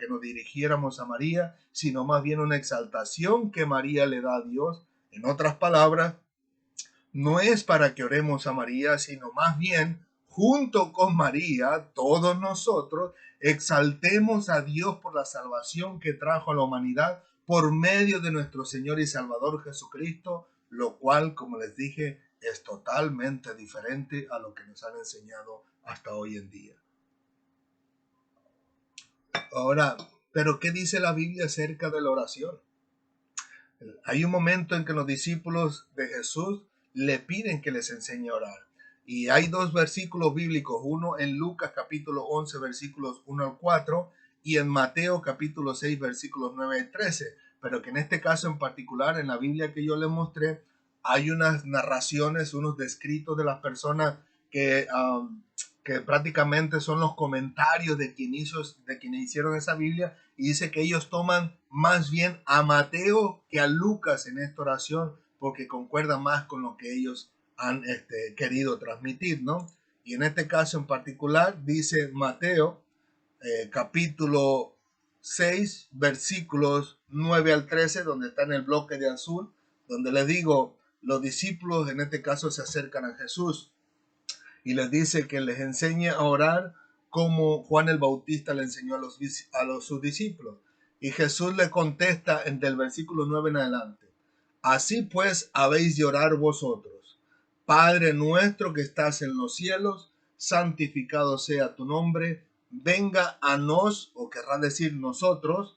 nos dirigiéramos a María, sino más bien una exaltación que María le da a Dios. En otras palabras, no es para que oremos a María, sino más bien, junto con María, todos nosotros exaltemos a Dios por la salvación que trajo a la humanidad por medio de nuestro Señor y Salvador Jesucristo, lo cual, como les dije, es totalmente diferente a lo que nos han enseñado hasta hoy en día. Ahora, ¿pero qué dice la Biblia acerca de la oración? Hay un momento en que los discípulos de Jesús le piden que les enseñe a orar. Y hay 2 versículos bíblicos, uno en Lucas capítulo 11 versículos 1 al 4 y en Mateo capítulo 6 versículos 9 al 13. Pero que en este caso en particular, en la Biblia que yo les mostré, hay unas narraciones, unos descritos de las personas que prácticamente son los comentarios de quienes hicieron esa Biblia, y dice que ellos toman más bien a Mateo que a Lucas en esta oración, porque concuerda más con lo que ellos han querido transmitir, ¿no? Y en este caso en particular dice Mateo capítulo 6 versículos 9 al 13, donde está en el bloque de azul, donde les digo, los discípulos en este caso se acercan a Jesús y les dice que les enseñe a orar como Juan el Bautista le enseñó a sus discípulos. Y Jesús le contesta del versículo 9 en adelante: así pues habéis de orar vosotros: Padre nuestro que estás en los cielos, santificado sea tu nombre, venga a nos, o querrá decir nosotros,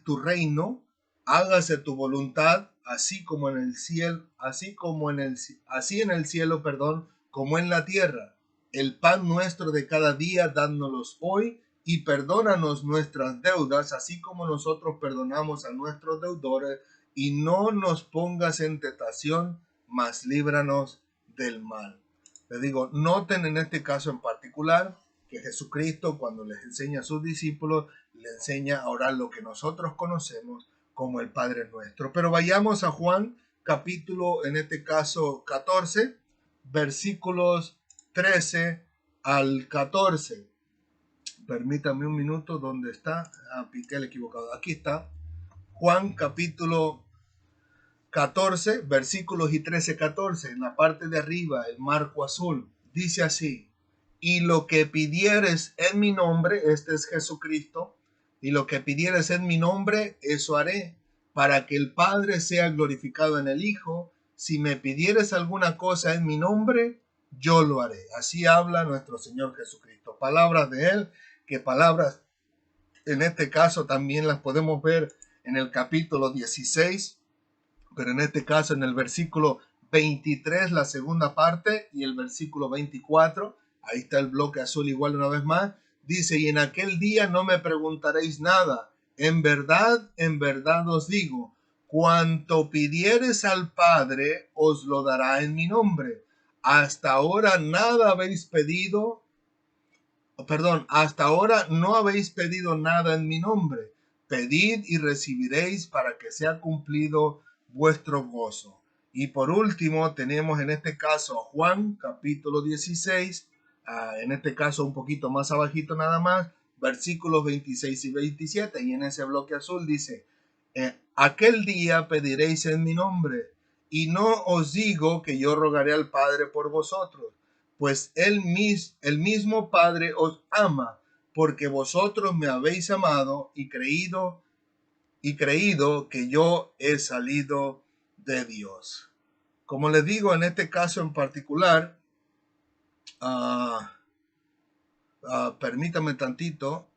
tu reino, hágase tu voluntad, así como en el cielo, así en el cielo, perdón, como en la tierra. El pan nuestro de cada día, dándnos hoy, y perdónanos nuestras deudas, así como nosotros perdonamos a nuestros deudores, y no nos pongas en tentación, mas líbranos del mal. Les digo, noten en este caso en particular que Jesucristo, cuando les enseña a sus discípulos, le enseña a orar lo que nosotros conocemos como el Padre Nuestro. Pero vayamos a Juan, capítulo, en este caso 14, versículos 13 al 14. Permítame un minuto, ¿dónde está? Piqué el equivocado. Aquí está. Juan capítulo 14, versículos y 13, 14, en la parte de arriba, el marco azul, dice así: y lo que pidieres en mi nombre, este es Jesucristo, y lo que pidieres en mi nombre, eso haré, para que el Padre sea glorificado en el Hijo. Si me pidieres alguna cosa en mi nombre, yo lo haré. Así habla nuestro Señor Jesucristo. Palabras de Él, que palabras en este caso también las podemos ver en el capítulo 16, pero en este caso en el versículo 23, la segunda parte, y el versículo 24, ahí está el bloque azul igual una vez más, dice: y en aquel día no me preguntaréis nada, en verdad os digo, cuanto pidieres al Padre, os lo dará en mi nombre. Hasta ahora nada habéis pedido, perdón, hasta ahora no habéis pedido nada en mi nombre. Pedid y recibiréis para que sea cumplido vuestro gozo. Y por último tenemos en este caso Juan capítulo 16, en este caso un poquito más abajito nada más, versículos 26 y 27, y en ese bloque azul dice: aquel día pediréis en mi nombre, y no os digo que yo rogaré al Padre por vosotros, pues el mismo Padre os ama, porque vosotros me habéis amado y creído que yo he salido de Dios. Como les digo, en este caso en particular, permítame tantito,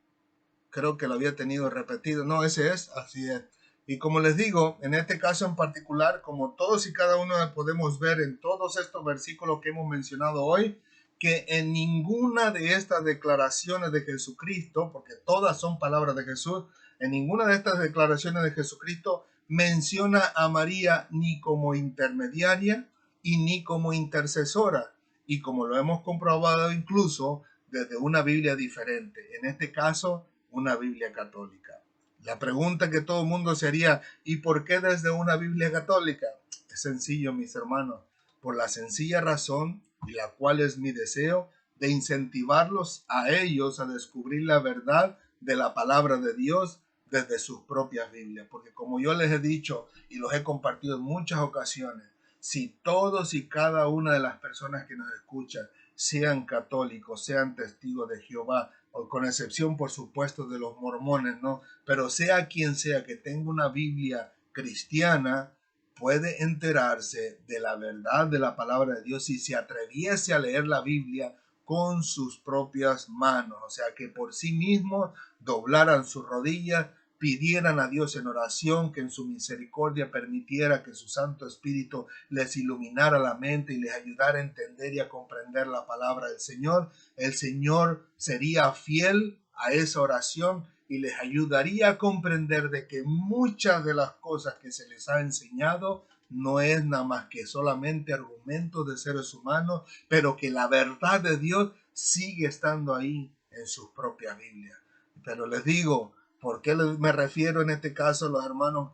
creo que lo había tenido repetido, no, ese es, así es. Y como les digo, en este caso en particular, como todos y cada uno podemos ver en todos estos versículos que hemos mencionado hoy, que en ninguna de estas declaraciones de Jesucristo, porque todas son palabras de Jesús, en ninguna de estas declaraciones de Jesucristo menciona a María ni como intermediaria y ni como intercesora. Y como lo hemos comprobado incluso desde una Biblia diferente, en este caso una Biblia católica. La pregunta que todo el mundo se haría: ¿y por qué desde una Biblia católica? Es sencillo, mis hermanos, por la sencilla razón, y la cual es mi deseo, de incentivarlos a ellos a descubrir la verdad de la palabra de Dios desde sus propias Biblias. Porque como yo les he dicho y los he compartido en muchas ocasiones, si todos y cada una de las personas que nos escuchan, sean católicos, sean testigos de Jehová, o con excepción por supuesto de los mormones, ¿no? Pero sea quien sea que tenga una Biblia cristiana, puede enterarse de la verdad de la palabra de Dios si se atreviese a leer la Biblia con sus propias manos, o sea, que por sí mismos doblaran sus rodillas, pidieran a Dios en oración que en su misericordia permitiera que su Santo Espíritu les iluminara la mente y les ayudara a entender y a comprender la palabra del Señor. El Señor sería fiel a esa oración y les ayudaría a comprender de que muchas de las cosas que se les ha enseñado no es nada más que solamente argumentos de seres humanos, pero que la verdad de Dios sigue estando ahí en sus propias Biblias. Pero les digo, ¿por qué me refiero en este caso a los hermanos?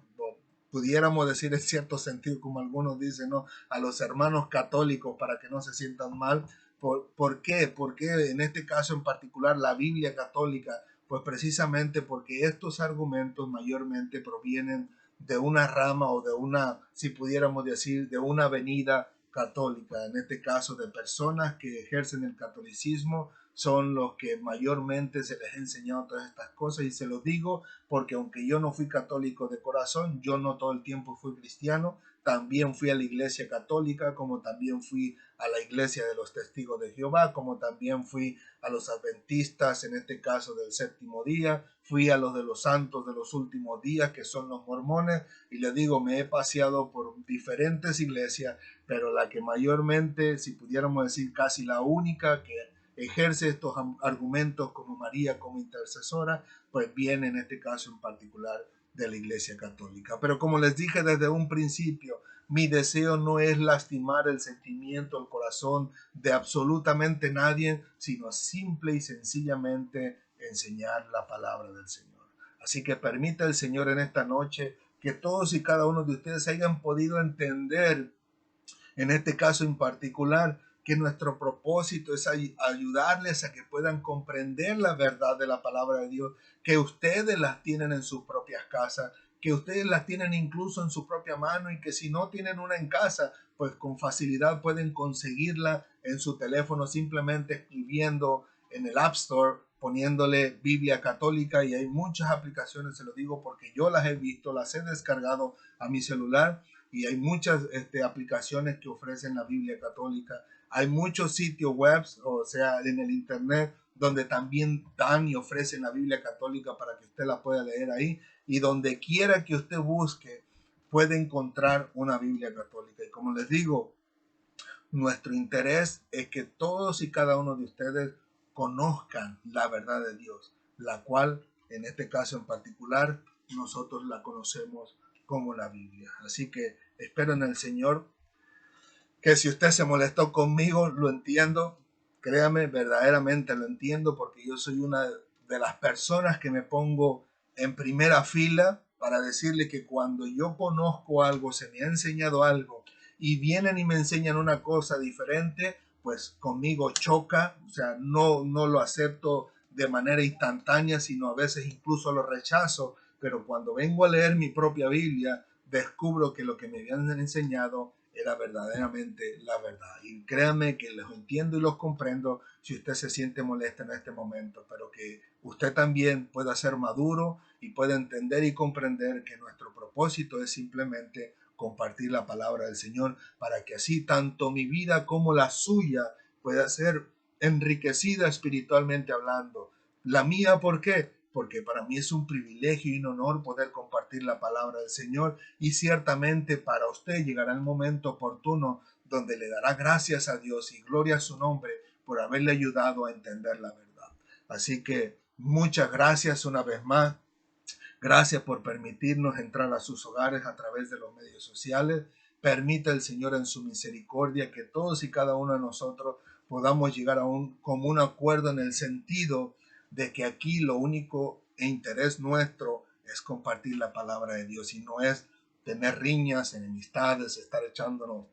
Pudiéramos decir en cierto sentido, como algunos dicen, ¿no?, a los hermanos católicos para que no se sientan mal. ¿Por qué? Porque en este caso en particular la Biblia católica, pues precisamente porque estos argumentos mayormente provienen de una rama o de una, si pudiéramos decir, de una venida católica, en este caso de personas que ejercen el catolicismo son los que mayormente se les ha enseñado todas estas cosas, y se los digo porque aunque yo no fui católico de corazón, yo no todo el tiempo fui cristiano, también fui a la iglesia católica, como también fui a la iglesia de los testigos de Jehová, como también fui a los adventistas, en este caso del séptimo día, fui a los de los santos de los últimos días, que son los mormones, y les digo, me he paseado por diferentes iglesias, pero la que mayormente, si pudiéramos decir casi la única que ejerce estos argumentos como María, como intercesora, pues viene en este caso en particular de la Iglesia Católica. Pero como les dije desde un principio, mi deseo no es lastimar el sentimiento, el corazón de absolutamente nadie, sino simple y sencillamente enseñar la palabra del Señor. Así que permita el Señor en esta noche que todos y cada uno de ustedes hayan podido entender, en este caso en particular, que nuestro propósito es ayudarles a que puedan comprender la verdad de la palabra de Dios, que ustedes las tienen en sus propias casas, que ustedes las tienen incluso en su propia mano, y que si no tienen una en casa, pues con facilidad pueden conseguirla en su teléfono simplemente escribiendo en el App Store, poniéndole Biblia Católica, y hay muchas aplicaciones, se lo digo porque yo las he visto, las he descargado a mi celular, y hay muchas aplicaciones que ofrecen la Biblia Católica. Hay muchos sitios web, o sea, en el internet, donde también dan y ofrecen la Biblia Católica para que usted la pueda leer ahí, y donde quiera que usted busque puede encontrar una Biblia Católica. Y como les digo, nuestro interés es que todos y cada uno de ustedes conozcan la verdad de Dios, la cual en este caso en particular nosotros la conocemos como la Biblia. Así que espero en el Señor que si usted se molestó conmigo, lo entiendo. Créame, verdaderamente lo entiendo, porque yo soy una de las personas que me pongo en primera fila para decirle que cuando yo conozco algo, se me ha enseñado algo, y vienen y me enseñan una cosa diferente, pues conmigo choca, o sea, no lo acepto de manera instantánea, sino a veces incluso lo rechazo, pero cuando vengo a leer mi propia Biblia, descubro que lo que me habían enseñado era verdaderamente la verdad. Y créanme que los entiendo y los comprendo si usted se siente molesto en este momento, pero que usted también pueda ser maduro y pueda entender y comprender que nuestro propósito es simplemente compartir la palabra del Señor, para que así tanto mi vida como la suya pueda ser enriquecida espiritualmente hablando. La mía, ¿por qué? Porque para mí es un privilegio y un honor poder compartir la palabra del Señor, y ciertamente para usted llegará el momento oportuno donde le dará gracias a Dios y gloria a su nombre por haberle ayudado a entender la verdad. Así que muchas gracias una vez más. Gracias por permitirnos entrar a sus hogares a través de los medios sociales. Permita el Señor en su misericordia que todos y cada uno de nosotros podamos llegar a un común acuerdo, en el sentido de que aquí lo único e interés nuestro es compartir la palabra de Dios, y no es tener riñas, enemistades, estar echándonos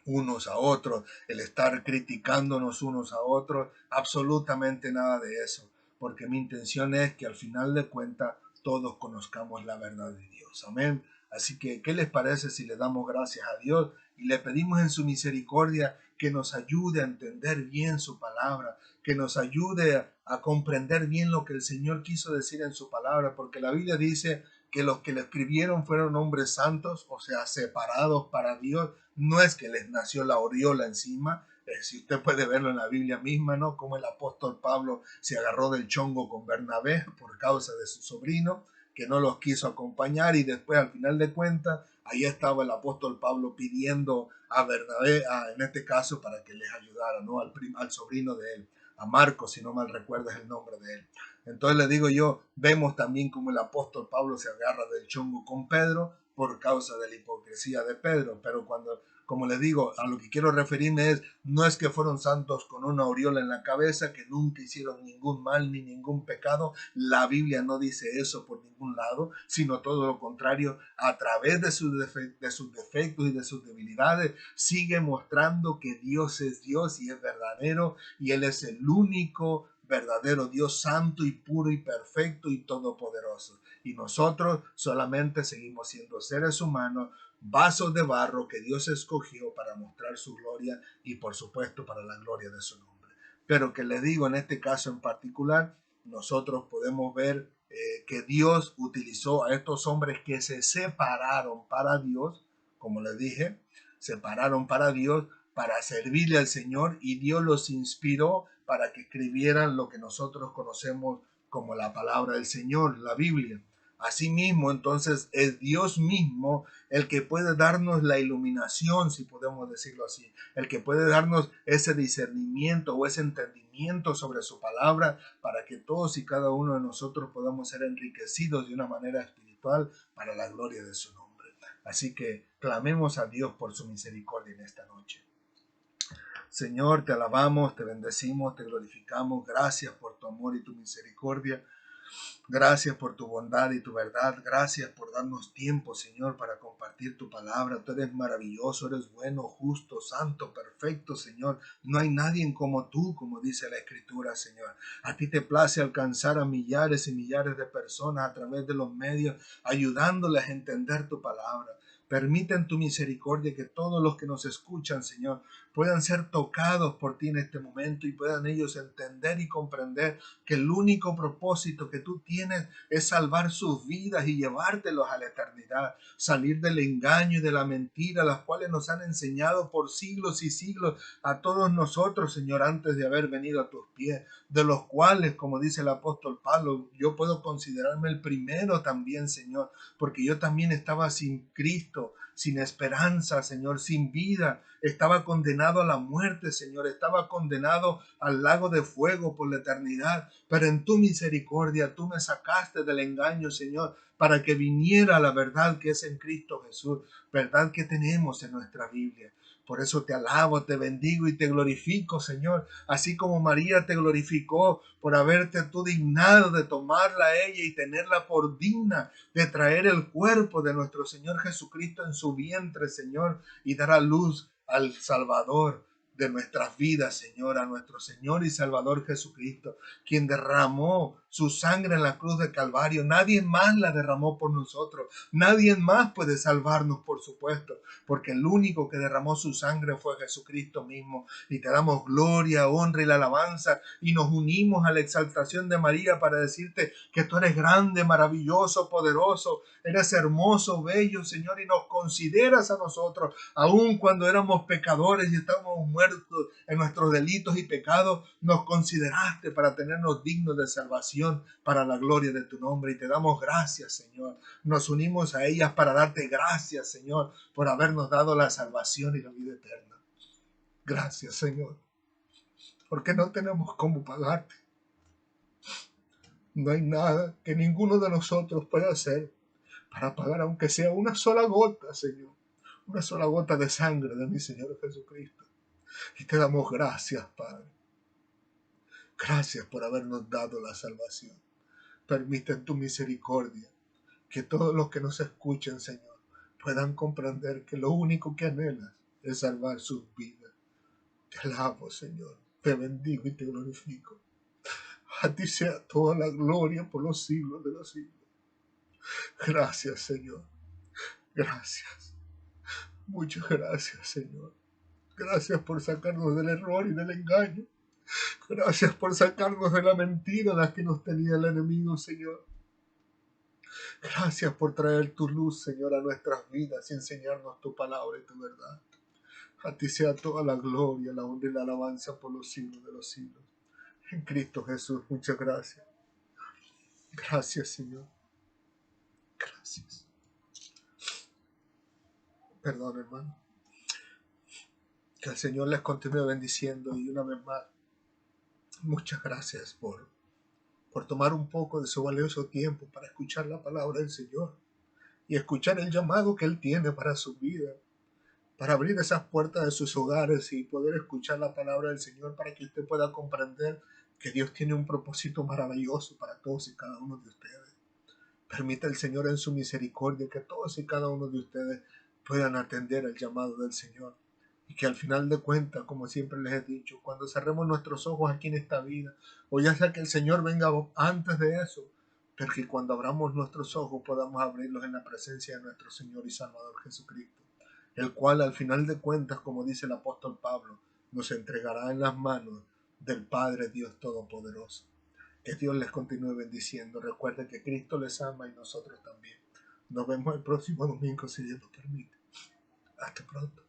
unos a otros, el estar criticándonos unos a otros, absolutamente nada de eso, porque mi intención es que al final de cuentas todos conozcamos la verdad de Dios. Amén. Así que, ¿qué les parece si le damos gracias a Dios y le pedimos en su misericordia que nos ayude a entender bien su palabra, que nos ayude a comprender bien lo que el Señor quiso decir en su palabra? Porque la Biblia dice que los que le escribieron fueron hombres santos, o sea, separados para Dios. No es que les nació la aureola encima. Si usted puede verlo en la Biblia misma, ¿no? Como el apóstol Pablo se agarró del chongo con Bernabé por causa de su sobrino, que no los quiso acompañar, y después al final de cuentas ahí estaba el apóstol Pablo pidiendo a Bernabé, en este caso, para que les ayudara, ¿no? Al sobrino de él, a Marcos, si no mal recuerdo es el nombre de él. Entonces le digo yo, vemos también como el apóstol Pablo se agarra del chongo con Pedro por causa de la hipocresía de Pedro, pero cuando, como les digo, a lo que quiero referirme es, no es que fueron santos con una aureola en la cabeza, que nunca hicieron ningún mal ni ningún pecado. La Biblia no dice eso por ningún lado, sino todo lo contrario. A través de sus defectos y de sus debilidades, sigue mostrando que Dios es Dios y es verdadero, y Él es el único verdadero Dios, santo y puro y perfecto y todopoderoso. Y nosotros solamente seguimos siendo seres humanos, vasos de barro que Dios escogió para mostrar su gloria, y por supuesto para la gloria de su nombre. pero que le digo, en este caso en particular, nosotros podemos ver que Dios utilizó a estos hombres que se separaron para Dios, como les dije, separaron para Dios, para servirle al Señor, y Dios los inspiró para que escribieran lo que nosotros conocemos como la palabra del Señor, la Biblia. Asimismo, entonces, es Dios mismo el que puede darnos la iluminación, si podemos decirlo así, el que puede darnos ese discernimiento o ese entendimiento sobre su palabra para que todos y cada uno de nosotros podamos ser enriquecidos de una manera espiritual para la gloria de su nombre. Así que clamemos a Dios por su misericordia en esta noche. Señor, te alabamos, te bendecimos, te glorificamos. Gracias por tu amor y tu misericordia. Gracias por tu bondad y tu verdad. Gracias por darnos tiempo, Señor, para compartir tu palabra. Tú eres maravilloso, eres bueno, justo, santo, perfecto, Señor. No hay nadie como tú, como dice la Escritura, Señor. A ti te place alcanzar a millares y millares de personas a través de los medios, ayudándoles a entender tu palabra. Permite en tu misericordia que todos los que nos escuchan, Señor, puedan ser tocados por ti en este momento y puedan ellos entender y comprender que el único propósito que tú tienes es salvar sus vidas y llevártelos a la eternidad, salir del engaño y de la mentira, las cuales nos han enseñado por siglos y siglos a todos nosotros, Señor, antes de haber venido a tus pies, de los cuales, como dice el apóstol Pablo, yo puedo considerarme el primero también, Señor, porque yo también estaba sin Cristo, sin esperanza, Señor, sin vida. Estaba condenado a la muerte, Señor. Estaba condenado al lago de fuego por la eternidad. Pero en tu misericordia tú me sacaste del engaño, Señor, para que viniera la verdad que es en Cristo Jesús. Verdad que tenemos en nuestra Biblia. Por eso te alabo, te bendigo y te glorifico, Señor. Así como María te glorificó por haberte tú dignado de tomarla a ella y tenerla por digna de traer el cuerpo de nuestro Señor Jesucristo en su vientre, Señor, y dar a luz al Salvador de nuestras vidas, Señor, a nuestro Señor y Salvador Jesucristo, quien derramó su sangre en la cruz de Calvario. Nadie más la derramó por nosotros. Nadie más puede salvarnos, por supuesto, porque el único que derramó su sangre fue Jesucristo mismo. Y te damos gloria, honra y la alabanza y nos unimos a la exaltación de María para decirte que tú eres grande, maravilloso, poderoso, eres hermoso, bello, Señor, y nos consideras a nosotros, aun cuando éramos pecadores y estábamos muertos en nuestros delitos y pecados, nos consideraste para tenernos dignos de salvación para la gloria de tu nombre. Y te damos gracias, Señor. Nos unimos a ellas para darte gracias, Señor, por habernos dado la salvación y la vida eterna. Gracias, Señor, porque no tenemos cómo pagarte. No hay nada que ninguno de nosotros pueda hacer para pagar, aunque sea una sola gota, Señor, una sola gota de sangre de mi Señor Jesucristo. Y te damos gracias, Padre. Gracias por habernos dado la salvación. Permite en tu misericordia que todos los que nos escuchen, Señor, puedan comprender que lo único que anhelas es salvar sus vidas. Te alabo, Señor. Te bendigo y te glorifico. A ti sea toda la gloria por los siglos de los siglos. Gracias, Señor. Gracias. Muchas gracias, Señor. Gracias por sacarnos del error y del engaño. Gracias por sacarnos de la mentira en la que nos tenía el enemigo, Señor. Gracias por traer tu luz, Señor, a nuestras vidas y enseñarnos tu palabra y tu verdad. A ti sea toda la gloria, la honra y la alabanza por los siglos de los siglos. En Cristo Jesús, muchas gracias. Gracias, Señor. Gracias. Perdón, hermano. Que el Señor les continúe bendiciendo y una vez más, muchas gracias por tomar un poco de su valioso tiempo para escuchar la palabra del Señor y escuchar el llamado que Él tiene para su vida, para abrir esas puertas de sus hogares y poder escuchar la palabra del Señor para que usted pueda comprender que Dios tiene un propósito maravilloso para todos y cada uno de ustedes. Permita el Señor en su misericordia que todos y cada uno de ustedes puedan atender el llamado del Señor. Y que al final de cuentas, como siempre les he dicho, cuando cerremos nuestros ojos aquí en esta vida, o ya sea que el Señor venga antes de eso, pero que cuando abramos nuestros ojos podamos abrirlos en la presencia de nuestro Señor y Salvador Jesucristo, el cual al final de cuentas, como dice el apóstol Pablo, nos entregará en las manos del Padre Dios Todopoderoso. Que Dios les continúe bendiciendo. Recuerden que Cristo les ama y nosotros también. Nos vemos el próximo domingo si Dios lo permite. Hasta pronto.